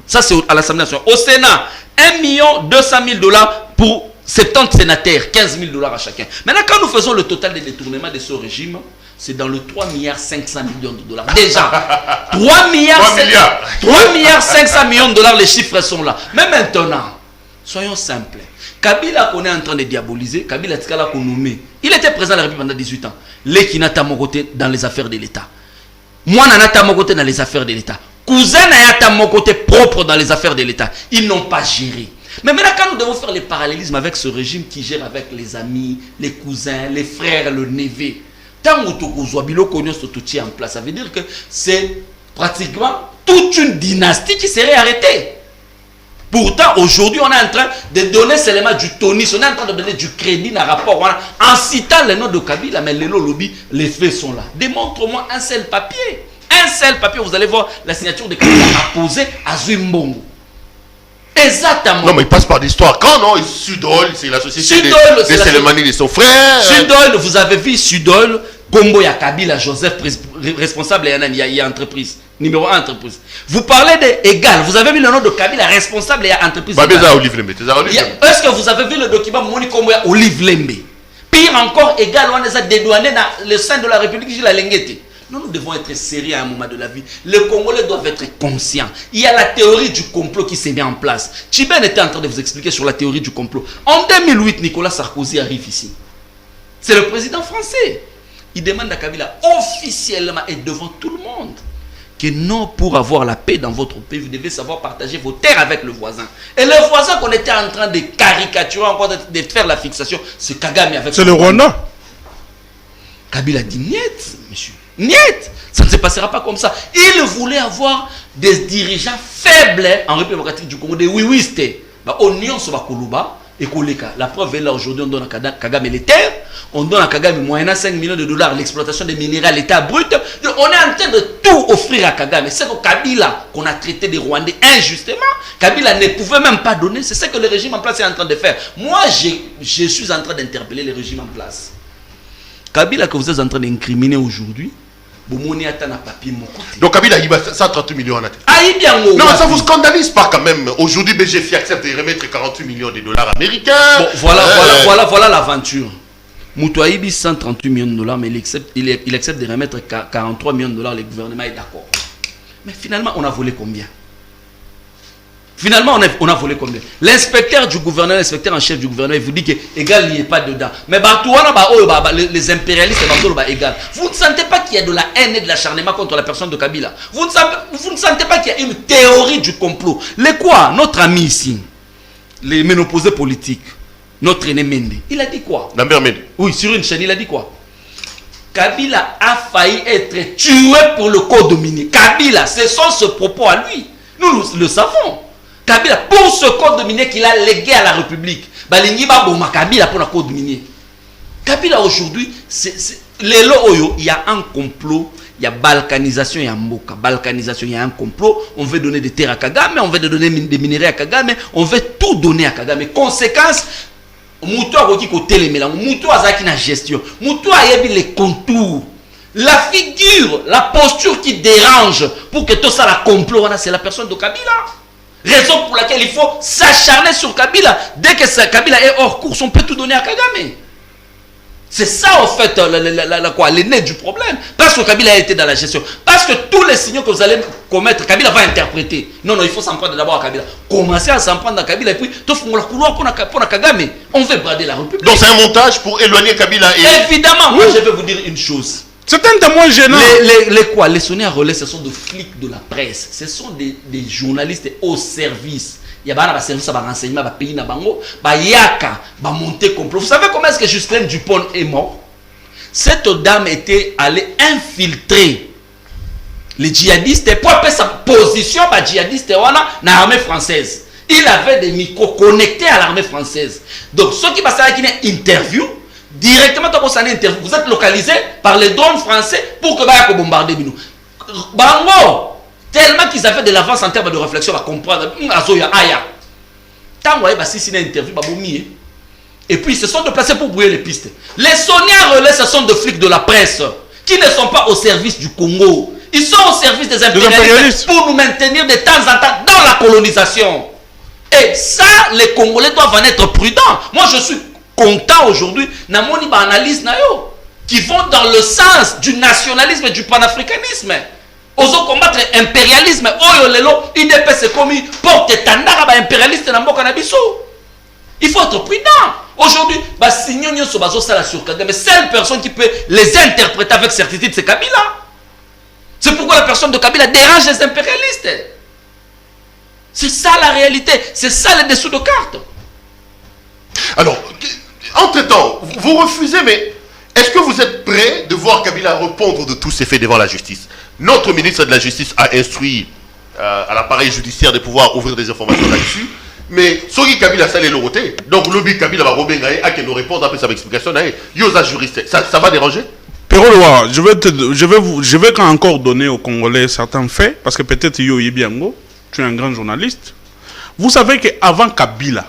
Ça, c'est à l'Assemblée nationale. Au Sénat, 1 200 000 dollars pour 70 sénateurs, 15 000 dollars à chacun. Maintenant, quand nous faisons le total des détournements de ce régime, c'est dans le 3 500 millions de dollars. Déjà, 3 500 millions de dollars, les chiffres sont là. Mais maintenant, soyons simples. Kabila qu'on est en train de diaboliser, Kabila Tikala qu'on nommé, il était président de la République pendant 18 ans. Les qui n'ont pas mon côté dans les affaires de l'État. Moi, n'en a pas mon côté dans les affaires de l'État. Cousin n'a pas mon côté propre dans les affaires de l'État. Ils n'ont pas géré. Mais maintenant, quand nous devons faire les parallélismes avec ce régime qui gère avec les amis, les cousins, les frères, le neveu, tant que tu en place, ça veut dire que c'est pratiquement toute une dynastie qui serait arrêtée. Pourtant, aujourd'hui, on est en train de donner seulement du tonus, on est en train de donner du crédit dans rapport, en citant le nom de Kabila, mais les lobby, les faits sont là. Démontre-moi un seul papier. Un seul papier, vous allez voir la signature de Kabila apposée à Zumbongo. Exactement.
Non, mais il passe par l'histoire. Quand non, Sudol, c'est la société de Selemani et son frère.
Sudol, vous avez vu Sudol, Combo ya Kabila, Joseph, responsable, il y a entreprise. Numéro 1 entreprise. Vous parlez d'Égal. Vous avez vu le nom de Kabila, responsable, il y a entreprise. Est-ce que vous avez vu le document Moni Combo ya Olive Lembe? Pire encore, Égal, on les a dédouanés dans le sein de la République, j'ai la Lenguete. Nous devons être sérieux à un moment de la vie. Les Congolais doivent être conscients. Il y a la théorie du complot qui s'est mise en place. Chiben était en train de vous expliquer sur la théorie du complot. En 2008, Nicolas Sarkozy arrive ici. C'est le président français. Il demande à Kabila officiellement et devant tout le monde que non, pour avoir la paix dans votre pays, vous devez savoir partager vos terres avec le voisin. Et le voisin qu'on était en train de caricaturer, encore de faire la fixation, c'est Kagame avec...
C'est le Rwanda.
Kabila dit niet, monsieur. Niet, ça ne se passera pas comme ça. Il voulait avoir des dirigeants faibles en République démocratique du Congo, des wiwistes. Oignon sur Bakoluba et Koleka. La preuve est là aujourd'hui, on donne à Kagame les terres, on donne à Kagame moyennant 5 millions de dollars l'exploitation des minéraux à l'état brut. On est en train de tout offrir à Kagame. C'est que Kabila, qu'on a traité des Rwandais injustement, Kabila ne pouvait même pas donner. C'est ce que le régime en place est en train de faire. Moi, je suis en train d'interpeller le régime en place. Kabila que vous êtes en train d'incriminer aujourd'hui,
donc Kabila, il va 130 millions en tête.
Non,
mais ça vous scandalise pas quand même. Aujourd'hui, BGF accepte de remettre 48 millions de dollars américains.
Bon, voilà l'aventure. Moutouaïbi 138 millions de dollars, mais il accepte de remettre 43 millions de dollars, le gouvernement est d'accord. Mais finalement, on a volé combien? Finalement, on a volé combien? L'inspecteur du gouvernement, l'inspecteur en chef du gouvernement, il vous dit que égal, il n'y est pas dedans. Mais les impérialistes, égal. Vous ne sentez pas qu'il y a de la haine et de l'acharnement contre la personne de Kabila? Vous ne sentez pas qu'il y a une théorie du complot? Les quoi? Notre ami ici, les ménopausés politiques, notre aîné Mende, il a dit quoi?
Lambert Mende.
Oui, sur une chaîne, il a dit quoi? Kabila a failli être tué pour le code minier. Kabila, ce sont ses propos à lui. Nous le savons. Kabila, pour ce code minier qu'il a légué à la République, Kabila pour le code minier. Kabila aujourd'hui, il y a un complot, il y a balkanisation, il y a Mboka. Balkanisation, il y a un complot, on veut donner des terres à Kagame, on veut donner des minéraux à Kagame, on veut tout donner à Kagame. Conséquence, Moutou a dit côté les mélanges, Moutou a dit la gestion, Moutou a dit les contours. La figure, la posture qui dérange pour que tout ça la complot, c'est la personne de Kabila. Raison pour laquelle il faut s'acharner sur Kabila. Dès que Kabila est hors course, on peut tout donner à Kagame. C'est ça, en fait, l'aîné du problème. Parce que Kabila a été dans la gestion. Parce que tous les signaux que vous allez commettre, Kabila va interpréter. Non, il faut s'en prendre d'abord à Kabila. Commencer à s'en prendre à Kabila et puis, tout le couloir pour Kagame. On veut brader la République.
Donc c'est un montage pour éloigner Kabila.
Évidemment, moi je vais vous dire une chose.
C'est un témoin gênant.
Les sonneurs relais, ce sont des flics de la presse. Ce sont des journalistes au service. Il y a des services, des renseignements, des pays, des yaka, des montées complot. Vous savez comment est-ce que Justine Dupont est mort? Cette dame était allée infiltrer les djihadistes pour faire sa position des djihadistes dans l'armée française. Il avait des micros connectés à l'armée française. Donc, ceux qui passent à une interview, directement, vous êtes localisé par les drones français pour que vous bombardiez. Bango! Tellement qu'ils avaient de l'avance en termes de réflexion à comprendre. Tant que si une interview, et puis ils se sont déplacés pour brouiller les pistes. Les sonneurs relais, ce sont des flics de la presse qui ne sont pas au service du Congo. Ils sont au service des impérialistes pour nous maintenir de temps en temps dans la colonisation. Et ça, les Congolais doivent en être prudents. Moi, je suis content aujourd'hui, analyse qui vont dans le sens du nationalisme et du panafricanisme. Ozo combattre l'impérialisme. Oyo lelo, IDPS commis porte tandara ba impérialiste na mboka na biso. Il faut être prudent. Aujourd'hui, signons nyoso bazo sala sur Kagame, mais seule personne qui peut les interpréter avec certitude, c'est Kabila. C'est pourquoi la personne de Kabila dérange les impérialistes. C'est ça la réalité. C'est ça le dessous de carte.
Alors, entre-temps, vous refusez, mais est-ce que vous êtes prêt de voir Kabila répondre de tous ces faits devant la justice? Notre ministre de la Justice a instruit à l'appareil judiciaire de pouvoir ouvrir des informations là-dessus. Mais Sogi Kabila, ça les loroté. Donc, lobby Kabila va rebengaye à qui nous répondre après sa explication. Yosa juriste, ça va déranger?
Peroloa, je vais encore donner aux Congolais certains faits, parce que peut-être Yo Yebiango, tu es un grand journaliste. Vous savez qu'avant Kabila,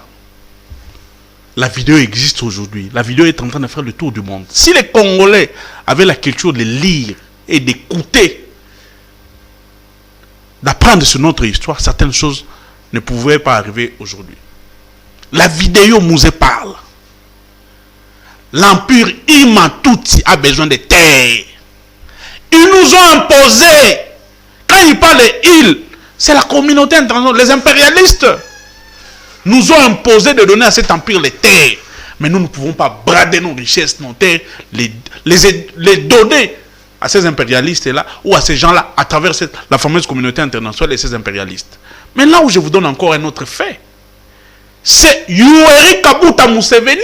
la vidéo existe aujourd'hui. La vidéo est en train de faire le tour du monde. Si les Congolais avaient la culture de lire et d'écouter, d'apprendre sur notre histoire, certaines choses ne pouvaient pas arriver aujourd'hui. La vidéo nous parle. L'empire Imatouti a besoin de terre. Ils nous ont imposé. Quand ils parlent d'île, c'est la communauté internationale. Les impérialistes nous ont imposé de donner à cet empire les terres. Mais nous ne pouvons pas brader nos richesses, nos terres, les donner à ces impérialistes-là ou à ces gens-là à travers la fameuse communauté internationale et ces impérialistes. Mais là où je vous donne encore un autre fait, c'est Yoweri Kaguta Museveni.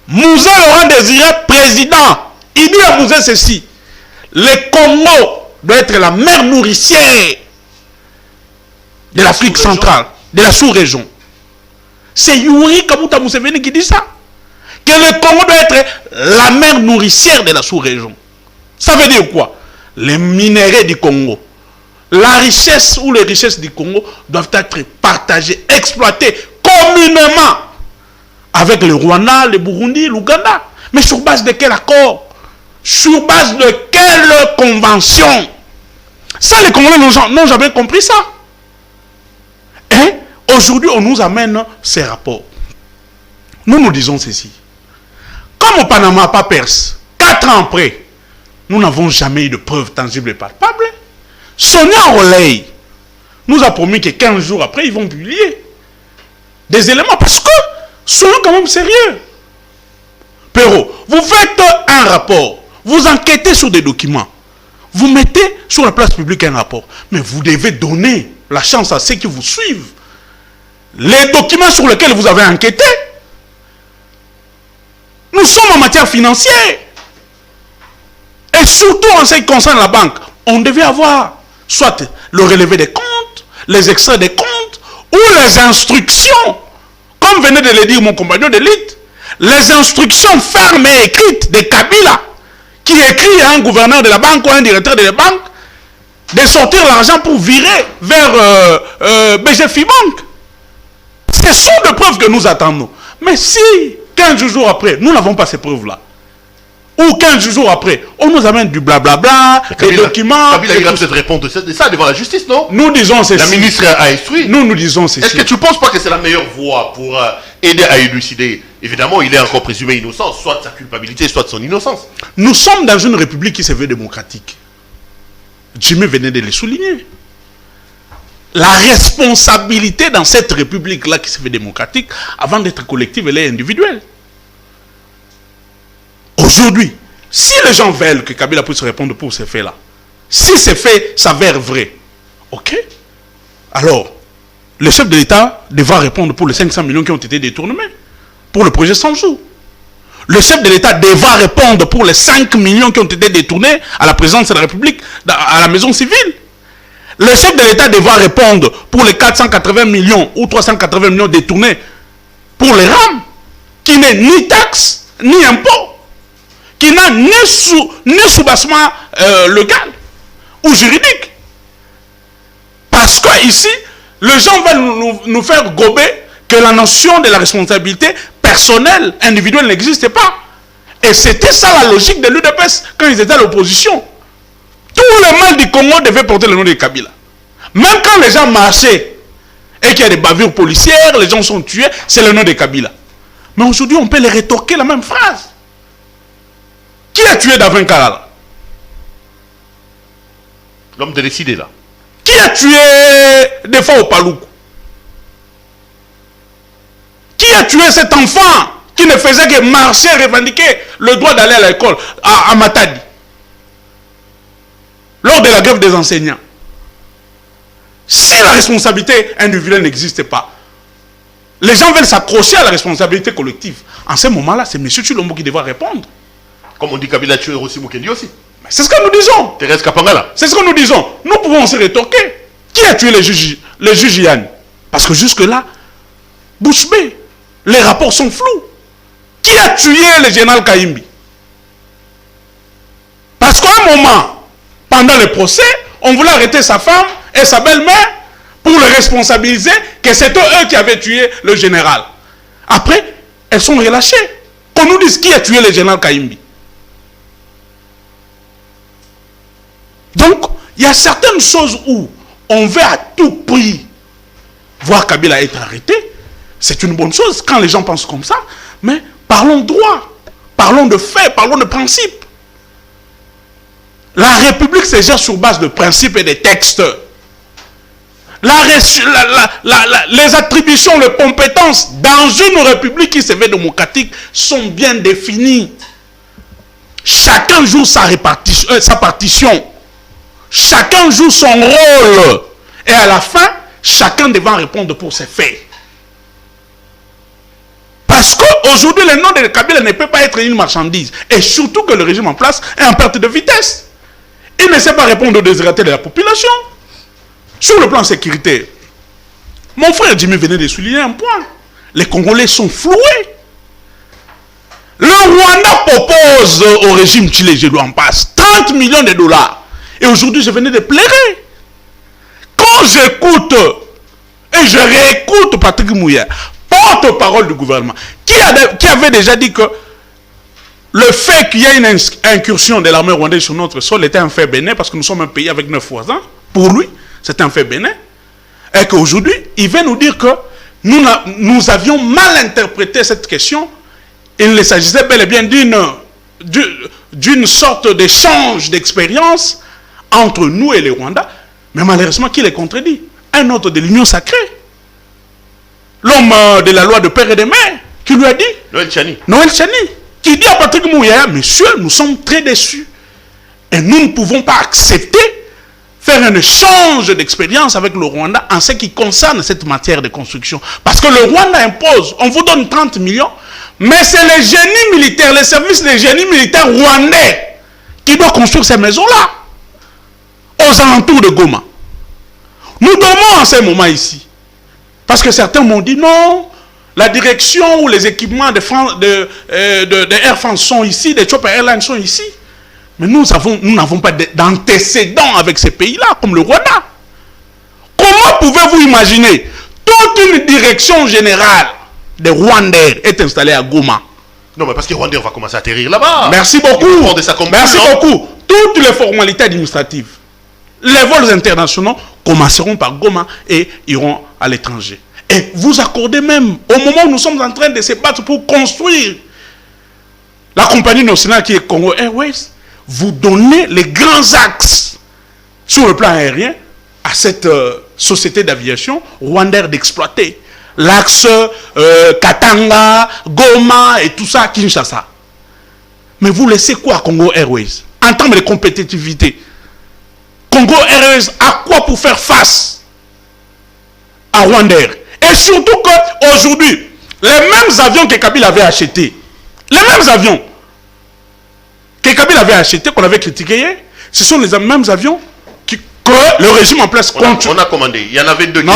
Mouzé Laurent Désiré président. Il dit à Mouzé ceci: le Congo doit être la mère nourricière de l'Afrique centrale, de la sous-région. C'est Yoweri Kaguta Museveni qui dit ça. Que le Congo doit être la mère nourricière de la sous-région. Ça veut dire quoi? Les minéraux du Congo, la richesse ou les richesses du Congo doivent être partagées, exploitées communément avec le Rwanda, le Burundi, l'Ouganda. Mais sur base de quel accord? Sur base de quelle convention? Ça, les Congolais n'ont jamais compris ça. Et aujourd'hui, on nous amène ces rapports. Nous disons ceci. Comme au Panama Papers, 4 ans après, nous n'avons jamais eu de preuves tangibles et palpables. Sonia Roley nous a promis que 15 jours après, ils vont publier des éléments. Parce que, soyons quand même sérieux. Pero, vous faites un rapport, vous enquêtez sur des documents, vous mettez sur la place publique un rapport, mais vous devez donner la chance à ceux qui vous suivent. Les documents sur lesquels vous avez enquêté, nous sommes en matière financière. Et surtout en ce qui concerne la banque, on devait avoir soit le relevé des comptes, les extraits des comptes, ou les instructions, comme venait de le dire mon compagnon d'élite, les instructions fermes et écrites de Kabila, qui écrit à un gouverneur de la banque ou à un directeur de la banque, de sortir l'argent pour virer vers BGFI Bank. Ce sont des preuves que nous attendons. Mais si, 15 jours après, nous n'avons pas ces preuves-là, ou 15 jours après, on nous amène du blablabla, des documents...
Kabila, il a peut-être répondre de ça devant la justice, non?
Nous disons ceci.
La ministre a instruit.
Nous disons ceci.
Est-ce que tu ne penses pas que c'est la meilleure voie pour aider à élucider évidemment, il est encore présumé innocent, soit de sa culpabilité, soit de son innocence.
Nous sommes dans une république qui se veut démocratique. Jimmy venait de le souligner. La responsabilité dans cette république-là qui se fait démocratique, avant d'être collective, elle est individuelle. Aujourd'hui, si les gens veulent que Kabila puisse répondre pour ces faits-là, si ces faits s'avèrent vrais, ok, alors le chef de l'État devra répondre pour les 500 millions qui ont été détournés, pour le projet 100 jours. Le chef de l'État devra répondre pour les 5 millions qui ont été détournés à la présidence de la République, à la maison civile. Le chef de l'État devra répondre pour les 480 millions ou 380 millions détournés pour les rames, qui n'est ni taxe, ni impôt, qui n'a ni soubassement légal ou juridique. Parce que ici, les gens veulent nous faire gober que la notion de la responsabilité personnelle, individuelle n'existe pas. Et c'était ça la logique de l'UDPS quand ils étaient à l'opposition. Tout le mal du Congo devait porter le nom de Kabila. Même quand les gens marchaient et qu'il y a des bavures policières, les gens sont tués, c'est le nom de Kabila. Mais aujourd'hui, on peut les rétorquer la même phrase. Qui a tué Davin Kalala?
L'homme de décider là.
Qui a tué des fois au Paloukou? Qui a tué cet enfant qui ne faisait que marcher, revendiquer le droit d'aller à l'école à Matadi lors de la grève des enseignants? Si la responsabilité individuelle n'existe pas, les gens veulent s'accrocher à la responsabilité collective. En ce moment-là, c'est M. Chilombo qui devra répondre.
Comme on dit Kabila a tué Rossi Mukendi aussi.
C'est ce que nous disons.
Thérèse Kapangala.
C'est ce que nous disons. Nous pouvons se rétorquer. Qui a tué le juge Yann? Parce que jusque-là, bouche bée, les rapports sont flous. Qui a tué le général Kaimbi? Parce qu'à un moment, pendant le procès, on voulait arrêter sa femme et sa belle-mère pour le responsabiliser que c'était eux qui avaient tué le général. Après, elles sont relâchées. Qu'on nous dise qui a tué le général Kaimbi. Donc, il y a certaines choses où on veut à tout prix voir Kabila être arrêté. C'est une bonne chose quand les gens pensent comme ça. Mais parlons droit, parlons de faits, parlons de principes. La République se gère sur base de principes et de textes. Les attributions, les compétences dans une République qui se veut démocratique sont bien définies. Chacun joue sa partition. Chacun joue son rôle. Et à la fin, chacun devra répondre pour ses faits. Parce qu'aujourd'hui, le nom de Kabila ne peut pas être une marchandise. Et surtout que le régime en place est en perte de vitesse. Il ne sait pas répondre aux désiratés de la population. Sur le plan sécuritaire, mon frère Jimmy venait de souligner un point. Les Congolais sont floués. Le Rwanda propose au régime Chile, je lui en passe, 30 millions de dollars. Et aujourd'hui, je venais de pleurer. Quand j'écoute et je réécoute Patrick Mouya, porte-parole du gouvernement, qui avait déjà dit que le fait qu'il y ait une incursion de l'armée rwandaise sur notre sol était un fait bénin, parce que nous sommes un pays avec 9 voisins. Pour lui, c'est un fait bénin. Et qu'aujourd'hui, il vient nous dire que nous avions mal interprété cette question. Il s'agissait bel et bien d'une sorte d'échange d'expérience entre nous et les Rwandais. Mais malheureusement, qui les contredit? Un autre de l'Union sacrée. L'homme de la loi de père et de mère, qui lui a dit,
Noël Chani,
qui dit à Patrick Mouya, monsieur, nous sommes très déçus. Et nous ne pouvons pas accepter faire un échange d'expérience avec le Rwanda en ce qui concerne cette matière de construction. Parce que le Rwanda impose, on vous donne 30 millions, mais c'est le génie militaire, les services de génie militaire rwandais qui doit construire ces maisons-là, aux alentours de Goma. Nous dormons en ce moment ici. Parce que certains m'ont dit non, la direction ou les équipements de Air France sont ici, des Chopper Airlines sont ici. Mais nous n'avons pas d'antécédents avec ces pays-là, comme le Rwanda. Comment pouvez-vous imaginer toute une direction générale de Rwandais est installée à Goma?
Non, mais parce que Rwandais va commencer à atterrir là-bas.
Merci beaucoup. Merci beaucoup. Toutes les formalités administratives, les vols internationaux commenceront par Goma et iront à l'étranger. Et vous accordez même, au moment où nous sommes en train de se battre pour construire la compagnie nationale qui est Congo Airways, vous donnez les grands axes sur le plan aérien à cette société d'aviation rwandaise d'exploiter. L'axe Katanga, Goma et tout ça, Kinshasa. Mais vous laissez quoi à Congo Airways en termes de compétitivité? Congo Airways a quoi pour faire face à Rwandair? Et surtout qu'aujourd'hui, les mêmes avions que Kabila avait achetés, les mêmes avions que Kabila avait achetés, qu'on avait critiqués hier, ce sont les mêmes avions que le régime en place continue.
On a commandé, il y en avait deux.
Non,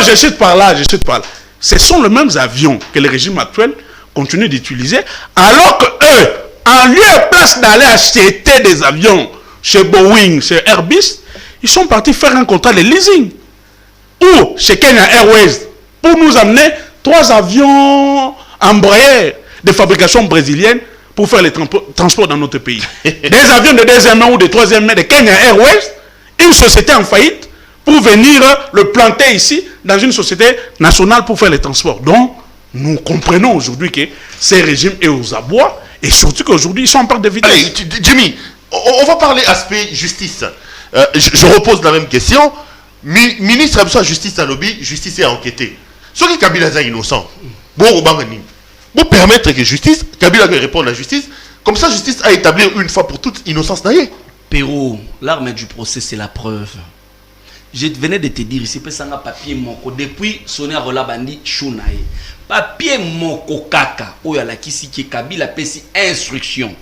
je chute par là, Ce sont les mêmes avions que le régime actuel continue d'utiliser, alors que eux, en lieu et place d'aller acheter des avions chez Boeing, chez Airbus, ils sont partis faire un contrat de leasing. Ou chez Kenya Airways, pour nous amener 3 avions Embraer de fabrication brésilienne pour faire les transports dans notre pays. Des avions de 2e main ou de 3e main de Kenya Airways, une société en faillite, pour venir le planter ici dans une société nationale pour faire les transports. Donc, nous comprenons aujourd'hui que ces régimes est aux abois et surtout qu'aujourd'hui, ils sont en perte de vitesse.
Allez, Jimmy, on va parler aspect justice. Je repose la même question. Ministre de la Justice à lobby, justice est enquêtée. Ceux qui Kabila est innocent, vous permettre que justice, Kabila répond à la justice, comme ça, justice a établi une fois pour toutes innocence naïe.
Pérou, l'arme du procès, c'est la preuve. Je venais de te dire ici, pesanga papier moko depuis Sonia Rolabandi Chounaï. Papier moko kaka, oya la kisi ki Kabila pesi instruction.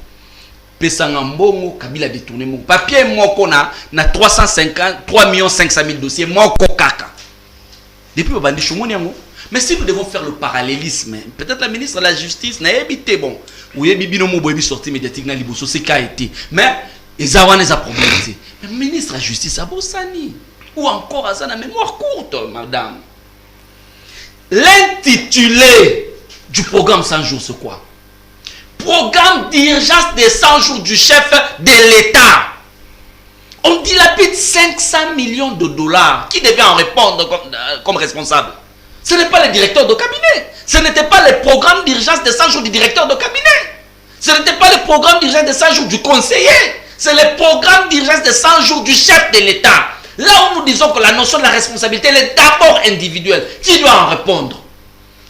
Pesanga mbongo, Kabila détourné mon papier moko na 350, 3 500 000 dossiers moko kaka. Depuis Bandi Choumoni. Mais si nous devons faire le parallélisme, peut-être la ministre de la Justice n'a évité bon. Ou yé bibino mo boyebi sorti médiatique na liboso c'est qu'a été. Mais ils ont des problèmes. Mais le ministre de la Justice a Bossani. Ou encore à ça la mémoire courte, madame. L'intitulé du programme 100 jours, c'est quoi? Programme d'urgence des 100 jours du chef de l'État. On dilapide 500 millions de dollars. Qui devait en répondre comme responsable? Ce n'est pas le directeur de cabinet. Ce n'était pas le programme d'urgence des 100 jours du directeur de cabinet. Ce n'était pas le programme d'urgence des 100 jours du conseiller. C'est le programme d'urgence des 100 jours du chef de l'État. Là où nous disons que la notion de la responsabilité elle est d'abord individuelle. Qui doit en répondre?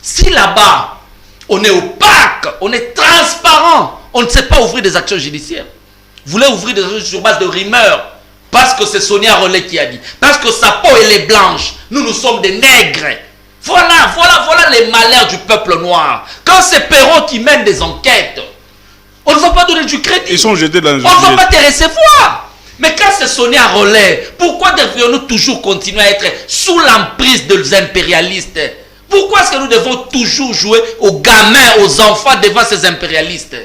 Si là-bas, on est opaque, on est transparent, on ne sait pas ouvrir des actions judiciaires. Vous voulez ouvrir des actions sur base de rumeurs parce que c'est Sonia Rollet qui a dit. Parce que sa peau elle est blanche. Nous sommes des nègres. Voilà les malheurs du peuple noir. Quand c'est Perron qui mène des enquêtes, on ne va pas donner du crédit.
Ils sont jetés dans le
on ne va pas te recevoir. Mais quand c'est Sonia Rollet, pourquoi devrions-nous toujours continuer à être sous l'emprise des impérialistes? Pourquoi est-ce que nous devons toujours jouer aux gamins, aux enfants devant ces impérialistes?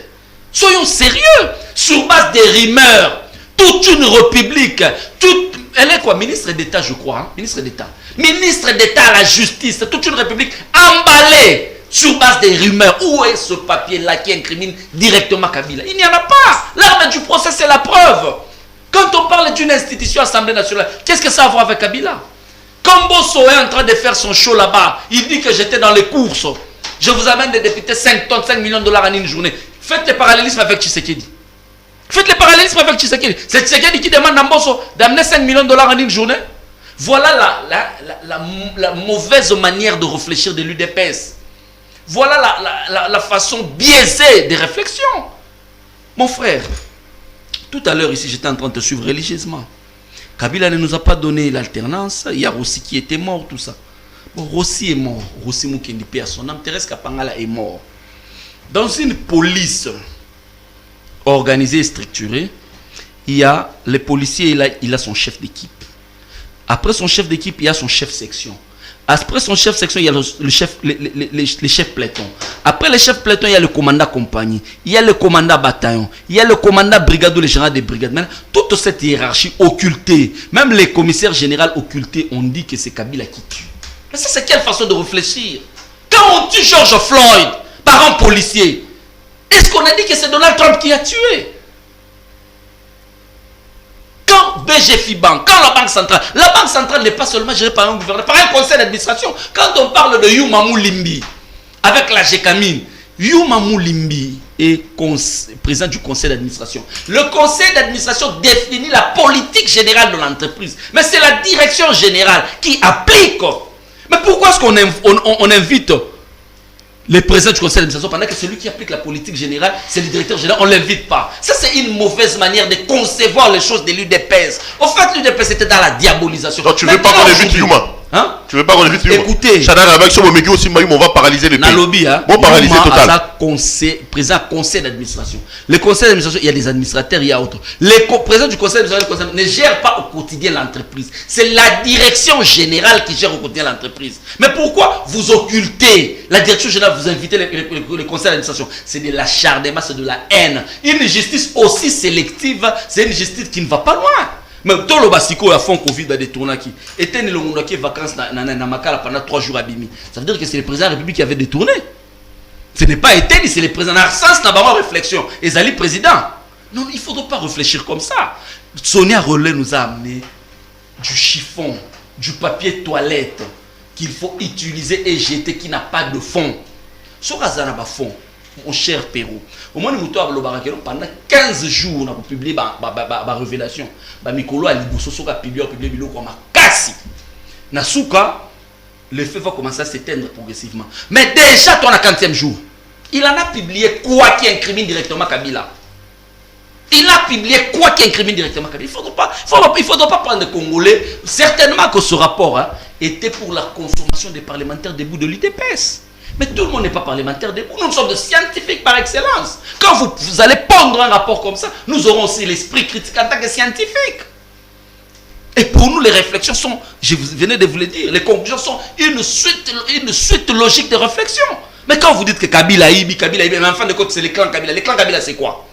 Soyons sérieux. Sur base des rumeurs, toute une république, elle est quoi? Ministre d'État, je crois. Hein? Ministre d'État. Ministre d'État à la justice, toute une république emballée sur base des rumeurs. Où est ce papier-là qui incrimine directement Kabila? Il n'y en a pas. L'arme du procès, c'est la preuve. Quand on parle d'une institution Assemblée nationale, qu'est-ce que ça a à voir avec Kabila? Quand Bosso est en train de faire son show là-bas, il dit que j'étais dans les courses. Je vous amène des députés 5 tonnes, 5 millions de dollars en une journée. Faites le parallélisme avec Tshisekedi. Faites le parallélisme avec Tshisekedi. C'est Tshisekedi qui demande à Bosso d'amener 5 millions de dollars en une journée. Voilà la mauvaise manière de réfléchir de l'UDPS. Voilà la façon biaisée des réflexions. Mon frère, tout à l'heure ici, j'étais en train de te suivre religieusement. Kabila ne nous a pas donné l'alternance. Il y a Rossi qui était mort, tout ça. Bon, Rossi est mort. Rossi Moukendi, père son âme, Thérèse Kapangala est mort. Dans une police organisée et structurée, il y a les policiers, il a son chef d'équipe. Après son chef d'équipe, il y a son chef section. Après son chef section, il y a les chefs peloton. Après les chefs peloton, il y a le commandant compagnie. Il y a le commandant bataillon. Il y a le commandant brigade ou le général des brigades. Maintenant, toute cette hiérarchie occultée, même les commissaires généraux occultés, on dit que c'est Kabila qui tue. Mais ça, c'est quelle façon de réfléchir? Quand on tue George Floyd par un policier, est-ce qu'on a dit que c'est Donald Trump qui a tué? Quand BGFI Bank, quand la Banque centrale n'est pas seulement gérée par un gouvernement, par un conseil d'administration. Quand on parle de Youmamou Limbi, avec la GECAMINE, Youmamou Limbi est président du conseil d'administration. Le conseil d'administration définit la politique générale de l'entreprise. Mais c'est la direction générale qui applique. Mais pourquoi est-ce qu'on invite les présidents du conseil d'administration pendant que celui qui applique la politique générale, c'est le directeur général, on ne l'invite pas? Ça, c'est une mauvaise manière de concevoir les choses de l'UDPS. En fait, l'UDPS était dans la diabolisation.
Donc, tu ne veux pas qu'on invite Youma?
Hein?
Tu veux pas qu'on invite Youma?
Écoutez,
on va paralyser le pays.
Nalobi, hein?
On va paralyser total.
Président conseil d'administration. Le conseil d'administration, il y a des administrateurs, il y a autres. Les présidents du conseil d'administration ne gèrent pas au quotidien l'entreprise. C'est la direction générale qui gère au quotidien l'entreprise. Mais pourquoi vous occultez la direction générale, vous invitez le conseil d'administration? C'est de l'acharnement, c'est de la haine. Une justice aussi sélective, c'est une justice qui ne va pas loin. Mais tout le basico a fond Covid a détourné qui était le monde qui est vacances na Makala pendant 3 jours à Bimi. Ça veut dire que c'est le président de la République qui avait détourné. Ce n'est pas été, c'est le président. Arsens n'a pas réflexion. Et Zali président. Non, il ne faudrait pas réfléchir comme ça. Sonia Relais nous a amené du chiffon, du papier toilette qu'il faut utiliser et jeter qui n'a pas de fond. Sur Azana ba fond, mon cher Pérou. Au moins, nous avons pendant 15 jours, on a publié ma révélation. Mikolo a publié comme Kassi. Nasuka, le feu va commencer à s'éteindre progressivement. Mais déjà, ton 40e jour, il en a publié quoi qui incrimine directement Kabila. Il a publié quoi qui incrimine directement Kabila. Il ne faudra pas prendre les Congolais. Certainement que ce rapport était pour la consommation des parlementaires debout de l'UDPS. Mais tout le monde n'est pas parlementaire debout. Nous sommes des scientifiques par excellence. Quand vous allez pondre un rapport comme ça, nous aurons aussi l'esprit critique en tant que scientifique. Et pour nous, les réflexions sont, je venais de vous le dire, les conclusions sont une suite logique de réflexions. Mais quand vous dites que Kabila, mais en fin de compte, c'est les clans Kabila. Les clans Kabila, c'est quoi?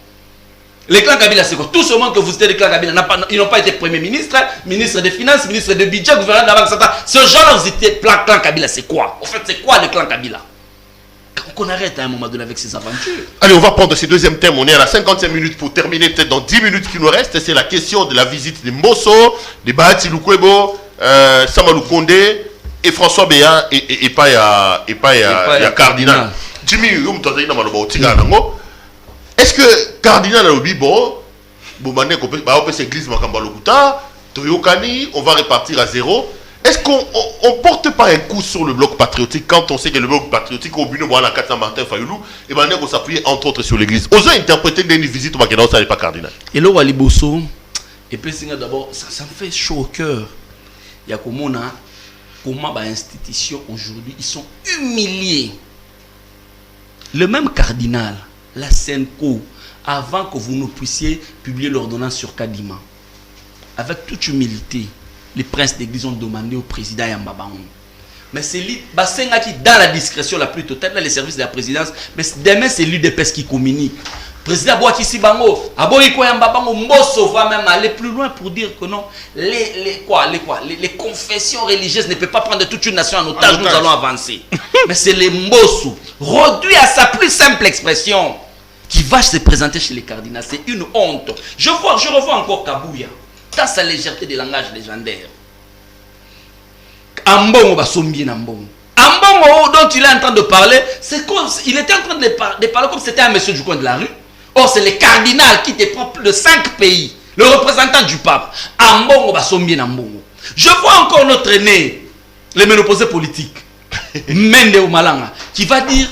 Les clans Kabila, c'est quoi? Tout ce monde que vous êtes des clans Kabila, ils n'ont pas été Premier ministre, ministre des Finances, ministre de Budget, gouverneur de la Banque centrale. Ce genre-là, vous étiez clan Kabila, c'est quoi? En fait, c'est quoi le clan Kabila? Qu'on arrête à un moment donné avec ces aventures.
Allez, on va prendre ce deuxième thème. On est à la 55 minutes pour terminer, peut-être dans 10 minutes qui nous restent. C'est la question de la visite de Mbosso, de Bahati Lukwebo, Samalou Kondé et François Béa et pas ya Cardinal. Jimmy, est-ce que Cardinal a le bibo, on va repartir à zéro? Est-ce qu'on ne porte pas un coup sur le bloc patriotique quand on sait que le bloc patriotique au but de Martin Fayoulou et on s'appuie entre autres sur l'église? Osons interpréter une visite au Makedon, ça n'est pas cardinal.
Et là, Wali Bosso, et puis d'abord, ça me fait chaud au cœur. Il y a comment les institutions aujourd'hui, ils sont humiliés. Le même cardinal, la Senko, avant que vous ne puissiez publier l'ordonnance sur Kadima, avec toute humilité, les princes d'église ont demandé au président Yambabaon. Mais c'est lui, Bassenga qui, dans la discrétion la plus totale, dans les services de la présidence, mais demain c'est l'UDPS qui communique. Président Boakissi Bango, Aboyiko Yambabango, Mbosso va même aller plus loin pour dire que non, les confessions religieuses ne peuvent pas prendre toute une nation en otage, nous allons avancer. Mais c'est les Mbosso, réduit à sa plus simple expression, qui va se présenter chez les cardinaux. C'est une honte. Je revois encore Kabouya. Dans sa légèreté de langage légendaire. Ambongo basombi Ambongo. Ambongo dont il est en train de parler, c'est comme il était en train de parler comme si c'était un monsieur du coin de la rue. Or c'est le cardinal qui défend plus de 5 pays, le représentant du pape. Ambongo basombi Ambongo. Je vois encore notre aîné, le ménopausé politique, Mende Oumalanga, qui va dire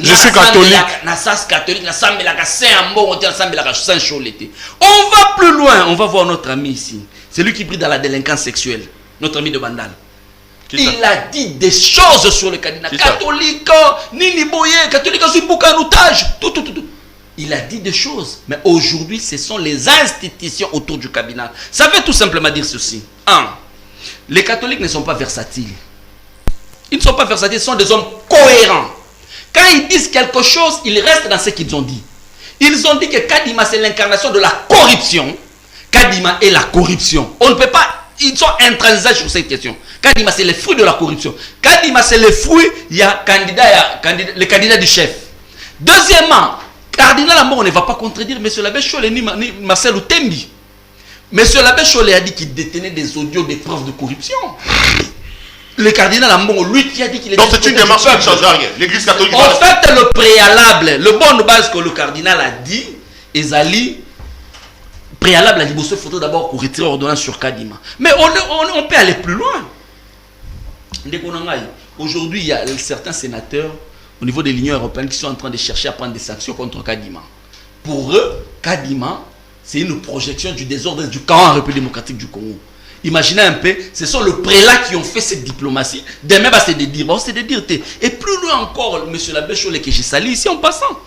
je suis catholique.
On va plus loin, on va voir notre ami ici. C'est lui qui brille dans la délinquance sexuelle, notre ami de Bandal. Il a dit des choses sur le cardinal. Catholique, Nini Boye, catholique, un outage. Tout. Il a dit des choses. Mais aujourd'hui, ce sont les institutions autour du cardinal. Ça veut tout simplement dire ceci. 1. Les catholiques ne sont pas versatiles. Ils ne sont pas versatiles, ils sont des hommes cohérents. Quand ils disent quelque chose, ils restent dans ce qu'ils ont dit. Ils ont dit que Kadima, c'est l'incarnation de la corruption. Kadima est la corruption. On ne peut pas... Ils sont intransigeants sur cette question. Kadima, c'est le fruit de la corruption. Kadima, c'est le fruit, il y a le candidat du chef. Deuxièmement, Cardinal Ambongo ne va pas contredire M. l'abbé Chole ni Marcel Outembi. Monsieur l'abbé Cholet a dit qu'il détenait des audios, des preuves de corruption. Le cardinal Ambongo, lui qui a dit qu'il était...
Donc c'est une démarche qui ne change rien. L'Église catholique...
En fait, le préalable, le bonne base que le cardinal a dit, Ezali, préalable à l'Ibosso, il faudrait d'abord qu'on retire l'ordonnance sur Kadima. Mais on peut aller plus loin. Aujourd'hui, il y a certains sénateurs au niveau de l'Union européenne qui sont en train de chercher à prendre des sanctions contre Kadima. Pour eux, Kadima, c'est une projection du désordre du camp en République démocratique du Congo. Imaginez un peu, ce sont les prélats qui ont fait cette diplomatie. Demain, c'est de dire, c'est de dire. Et plus loin encore, M. l'abbé Cholet, que j'ai sali ici en passant,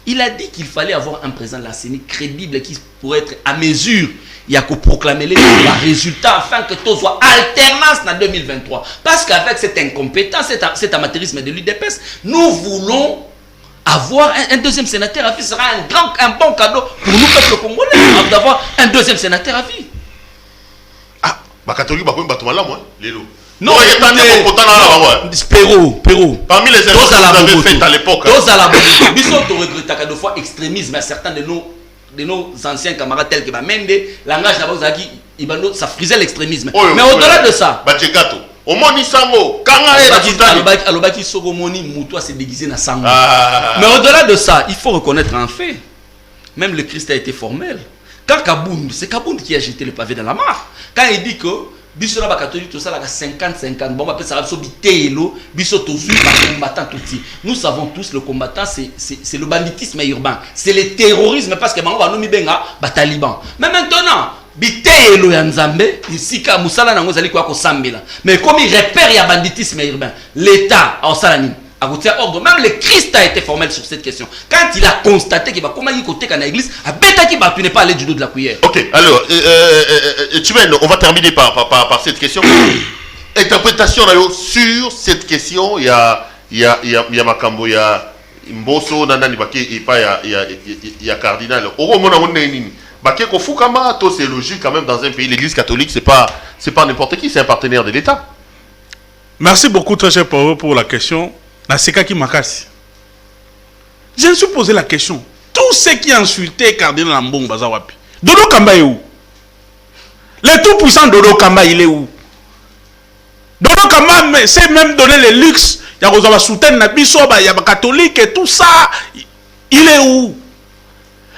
il a dit qu'il fallait avoir un président de la CENI crédible qui pourrait être à mesure. Il y a qu'à proclamer les résultats afin que tout soit alternance en 2023. Parce qu'avec cette incompétence, cet amateurisme de l'UDPS, nous voulons avoir un deuxième sénateur à vie. Ce sera un bon cadeau pour nous, peuple congolais, d'avoir un deuxième sénateur à vie.
Catholique,
non, Perrault.
Parmi les erreurs que vous avez faites à l'époque.
Nous sommes regrettés de fois extrémisme à certains de nos anciens camarades tels que Mende, langage d'abord, ça frisait l'extrémisme. Mais au-delà de ça, Alobaki Sogomoni Moutoua s'est déguisé dans Sango. Mais au-delà de ça, il faut reconnaître un fait. Même le Christ a été formel. Quand Kabound, c'est Kabound qui a jeté le pavé dans la mare. Quand il dit que Biso na catholique tout ça là 50-50, bon après ça va sobitelo, Biso tozu combattant tout petit. Nous savons tous le combattant c'est le banditisme urbain, c'est le terrorisme parce que bango banomi benga ba taliban. Mais maintenant bitelo ya Nzambe ici ka musala nango zali kwa ko sambela. Mais comme il repère ya banditisme urbain, l'état en salani ordre. Même le Christ a été formel sur cette question. Quand il a constaté qu'il va comment il côté dans l'église, à bêta qui va tu n'es pas allé du dos de la cuillère.
Ok, alors on va terminer par cette question. Interprétation sur cette question, il y a Makambo, il y a Mbosso, Nana Nibaki et pas il y a cardinal. C'est logique quand même dans un pays. L'église catholique, c'est pas n'importe qui, c'est un partenaire de l'État.
Merci beaucoup très cher pour la question. Nasekaki Makasi. Je me suis posé la question. Tous ceux qui insultaient Cardinal Ambongo Bazawapi. Dodo Kamba est où? Le tout puissant Dodo Kamba, il est où? Dodo Kamba s'est même donné le luxe. Il y a des soutiens il y a des catholiques et tout ça. Il est où?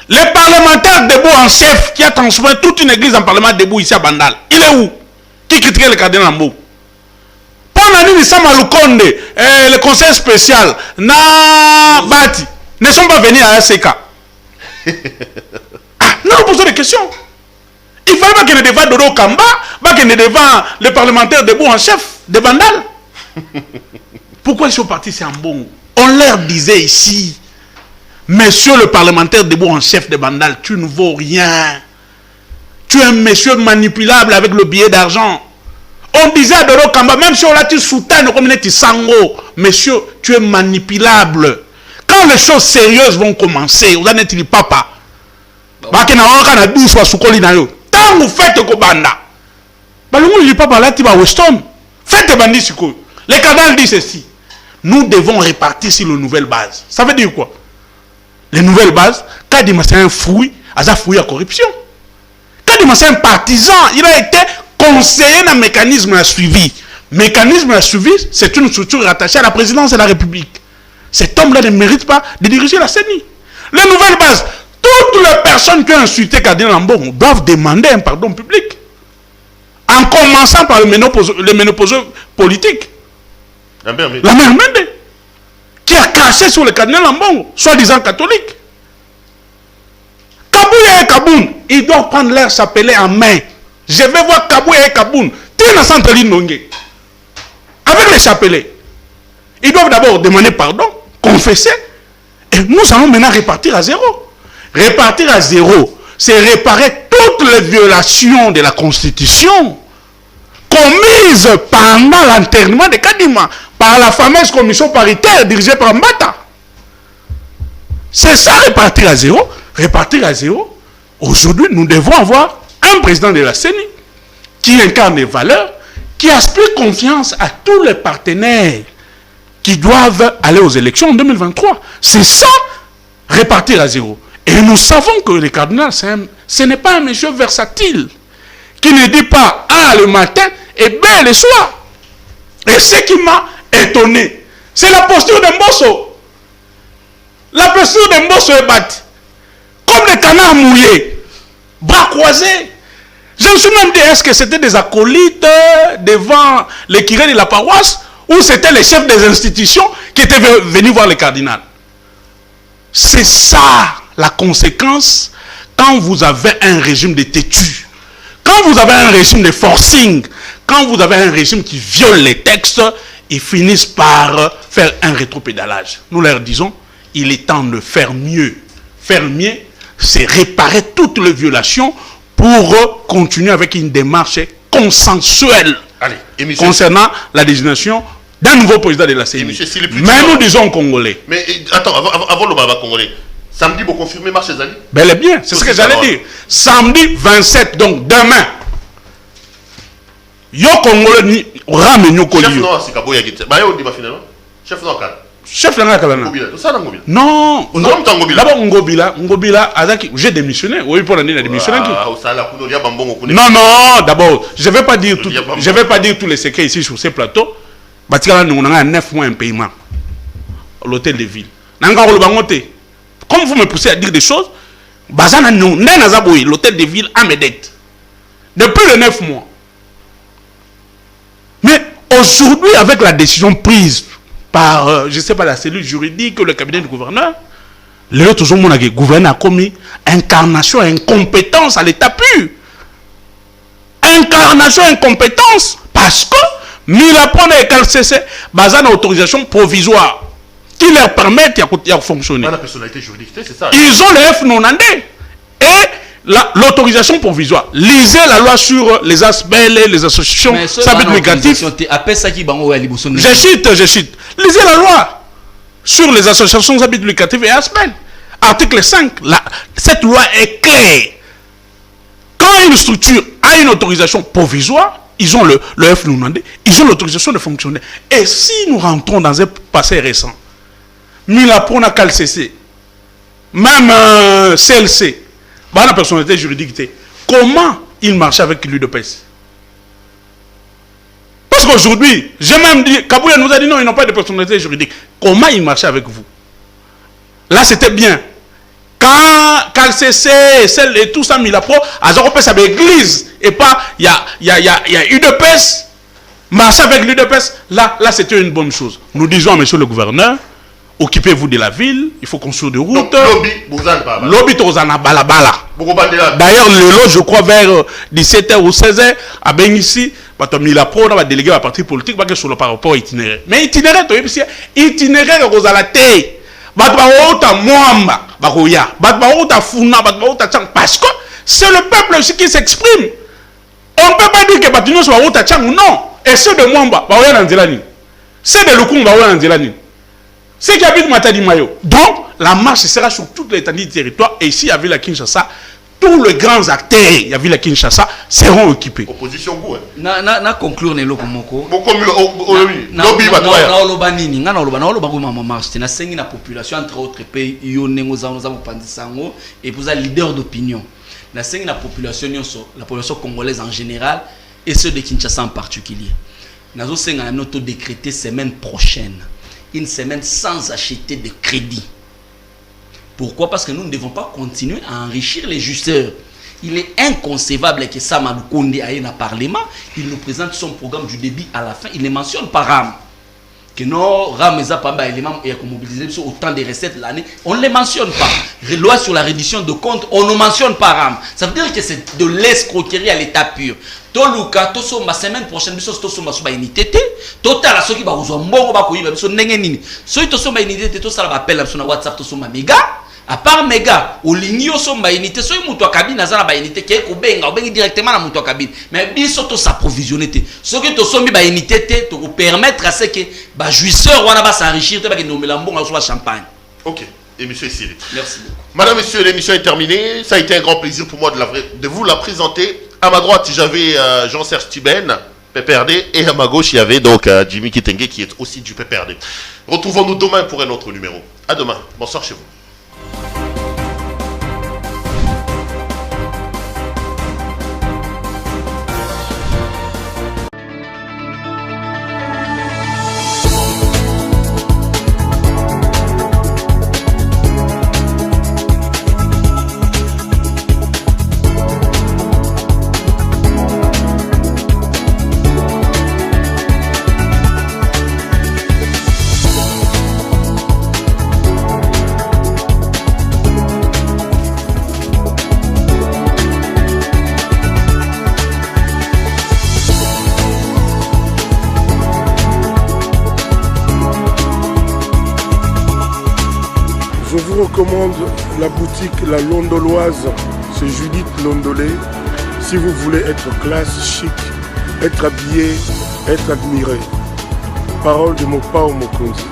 Le parlementaire debout en chef qui a transformé toute une église en parlement debout ici à Bandal. Il est où? Qui critiquait le Cardinal Ambongo? Le conseil spécial na Bati ne sont pas venus à ACK. Nous posons des questions. Il fallait pas qu'il ne devant Dodo Kamba, pas qu'il ne devant le parlementaire debout en chef de Bandal. Pourquoi ils sont partis c'est en bon? On leur disait ici, monsieur le parlementaire debout en chef de Bandal, tu ne vaux rien. Tu es un monsieur manipulable avec le billet d'argent. On disait à Dodo Kamba, même si on l'a dit soutien de communauté Sango, monsieur, tu es manipulable. Quand les choses sérieuses vont commencer, vous n'êtes pas papa. Tant que vous faites Kobanda, le papa là, tu vas Weston. Faites bandi siko. Les canals disent ceci. Nous devons répartir sur les nouvelles bases. Ça veut dire quoi? Les nouvelles bases, Kadima c'est un fruit, à fruit à corruption. Kadima c'est un partisan, il a été conseiller d'un mécanisme à suivi. Mécanisme à suivi, c'est une structure rattachée à la présidence de la République. Cet homme-là ne mérite pas de diriger la CENI. Les nouvelles bases, toutes les personnes qui ont insulté Cardinal Ambongo doivent demander un pardon public. En commençant par le ménopauseux politique. La mère Mende, qui a craché sur le Cardinal Ambongo, soi-disant catholique. Kabouya et Kaboun, ils doivent prendre leur chapelet en main. Je vais voir Kabouya et Kaboun. Avec les chapelets. Ils doivent d'abord demander pardon, confesser. Et nous allons maintenant répartir à zéro. Répartir à zéro, c'est réparer toutes les violations de la Constitution commises pendant l'enterrement de Kadima par la fameuse commission paritaire dirigée par Mbata. C'est ça, répartir à zéro. Répartir à zéro. Aujourd'hui, nous devons avoir un président de la CENI qui incarne les valeurs, qui aspire confiance à tous les partenaires qui doivent aller aux élections en 2023. C'est ça, répartir à zéro. Et nous savons que le cardinal, ce n'est pas un monsieur versatile. qui ne dit pas A le matin et B le soir. Et ce qui m'a étonné, c'est la posture de Mbosso. La posture de Mbosso est battue. Comme des canards mouillés, bras croisés. Je me suis même dit, est-ce que c'était des acolytes devant les curés de la paroisse ou c'était les chefs des institutions qui étaient venus voir le cardinal? C'est ça la conséquence quand vous avez un régime de têtu, quand vous avez un régime de forcing, quand vous avez un régime qui viole les textes, ils finissent par faire un rétropédalage. Nous leur disons, il est temps de faire mieux. Faire mieux, c'est réparer toutes les violations pour continuer avec une démarche consensuelle.
Allez,
concernant la désignation d'un nouveau président de la CENI. Mais nous disons aux Congolais.
Mais attends, avant le Baba Congolais, samedi, vous confirmez marche les alliés?
Bel et bien, c'est ce que j'allais dire. Samedi 27, donc demain. Yo Congolais ni rame nyoko
chef non, c'est Kaboya Gite. Bah yo dit finalement. Chef non kan.
Chef Langa Kalana. Non, d'abord Ngobila, j'ai démissionné. Oui, pour l'année, il a démissionné. Non, d'abord, je ne vais pas dire tous les secrets ici sur ces plateaux. Nous avons 9 mois un paiement. L'hôtel de ville. Comme vous me poussez à dire des choses, l'hôtel de ville a mes dettes. Depuis les 9 mois. Mais aujourd'hui, avec la décision prise par, je ne sais pas, la cellule juridique, le cabinet du gouverneur, le gouverneur a commis incarnation, incompétence à l'état pur. Incarnation, incompétence, parce que Milapone et KLCC, basé sur autorisation provisoire qui leur permet de fonctionner.
La personnalité juridique, c'est ça.
Ils ont le F-Nonandé et l'autorisation provisoire. Lisez la loi sur les ASBL, les associations sabit négatifs. Je cite. Lisez la loi sur les associations sabit négatifs et ASBL. Article 5. Cette loi est claire. Quand une structure a une autorisation provisoire, ils ont le F-Nonandé, ils ont l'autorisation de fonctionner. Et si nous rentrons dans un passé récent, Milapona KLCC, même CLC, la personnalité juridique, comment il marchait avec l'UDPS? Parce qu'aujourd'hui, j'ai même dit, Kabouya nous a dit non, ils n'ont pas de personnalité juridique. Comment il marchait avec vous? Là, c'était bien. Quand KLCC et tout ça, Milapro, à Zoropes avec l'église, et pas, il y a UDPS, marcher avec l'UDPS, là c'était une bonne chose. Nous disons à monsieur le gouverneur, occupez-vous de la ville, il faut construire des routes. Lobby Tozana Balabala. D'ailleurs, le lot, je crois, vers 17h ou 16h, à Bengissi, Milapro, on va déléguer la partie politique, parce que sur le rapport itinéraire. Mais itinéraire, itinéraire, parce que c'est le peuple aussi qui s'exprime. On ne peut pas dire que Batino soit au Tachang ou non. Et ceux de Mwamba, c'est de Lukumba, c'est qui habite Matadi Mayo. Donc, la marche sera sur toute l'étendue du territoire. Et ici, à Villa Kinshasa, tous les grands acteurs, il y a Villa Kinshasa, seront occupés.
Opposition, vous,
na conclure ne lokomoko. Na population entre autres pays, et vous êtes leader d'opinion. La population, la population congolaise en général et ceux de Kinshasa en particulier. Nous avons décrété semaine prochaine, une semaine sans acheter de crédit. Pourquoi? Parce que nous ne devons pas continuer à enrichir les justeurs. Il est inconcevable que Samadou Konde aille dans le Parlement, il nous présente son programme du début à la fin, il ne mentionne pas RAM. Que non, RAM et Zapamba éléments et mobilisé autant de recettes l'année, on ne les mentionne pas. Loi sur la reddition de comptes, on ne mentionne pas RAM. Ça veut dire que c'est de l'escroquerie à l'état pur. Toluka, la semaine prochaine, nous sommes sur unité. Total à ceux qui vont mbongo ba koyiba biso ndenge nini. Ceux qui sont unité, tout ça va appeler sur WhatsApp, tout méga. À part méga, au ligne sont unité, ceux qui ont cabine, na ba unité qui est au benga directement na muto cabine. Mais biso to s'approvisionner. Ceux qui sont mis ba unité te pour permettre à ce que ba jouisseur wana ba s'enrichir te ba que nommer la mbongo sur la champagne.
OK. Et monsieur Siri.
Merci beaucoup.
Madame, monsieur, l'émission est terminée. Ça a été un grand plaisir pour moi de vous la présenter. À ma droite, j'avais Jean-Serge Tiben, PPRD, et à ma gauche, il y avait donc Jimmy Kitenge, qui est aussi du PPRD. Retrouvons-nous demain pour un autre numéro. À demain. Bonsoir chez vous.
Je vous recommande la boutique La Londoloise, c'est Judith Londolé. Si vous voulez être classe, chic, être habillé, être admiré. Parole de Mopao Mokonzi.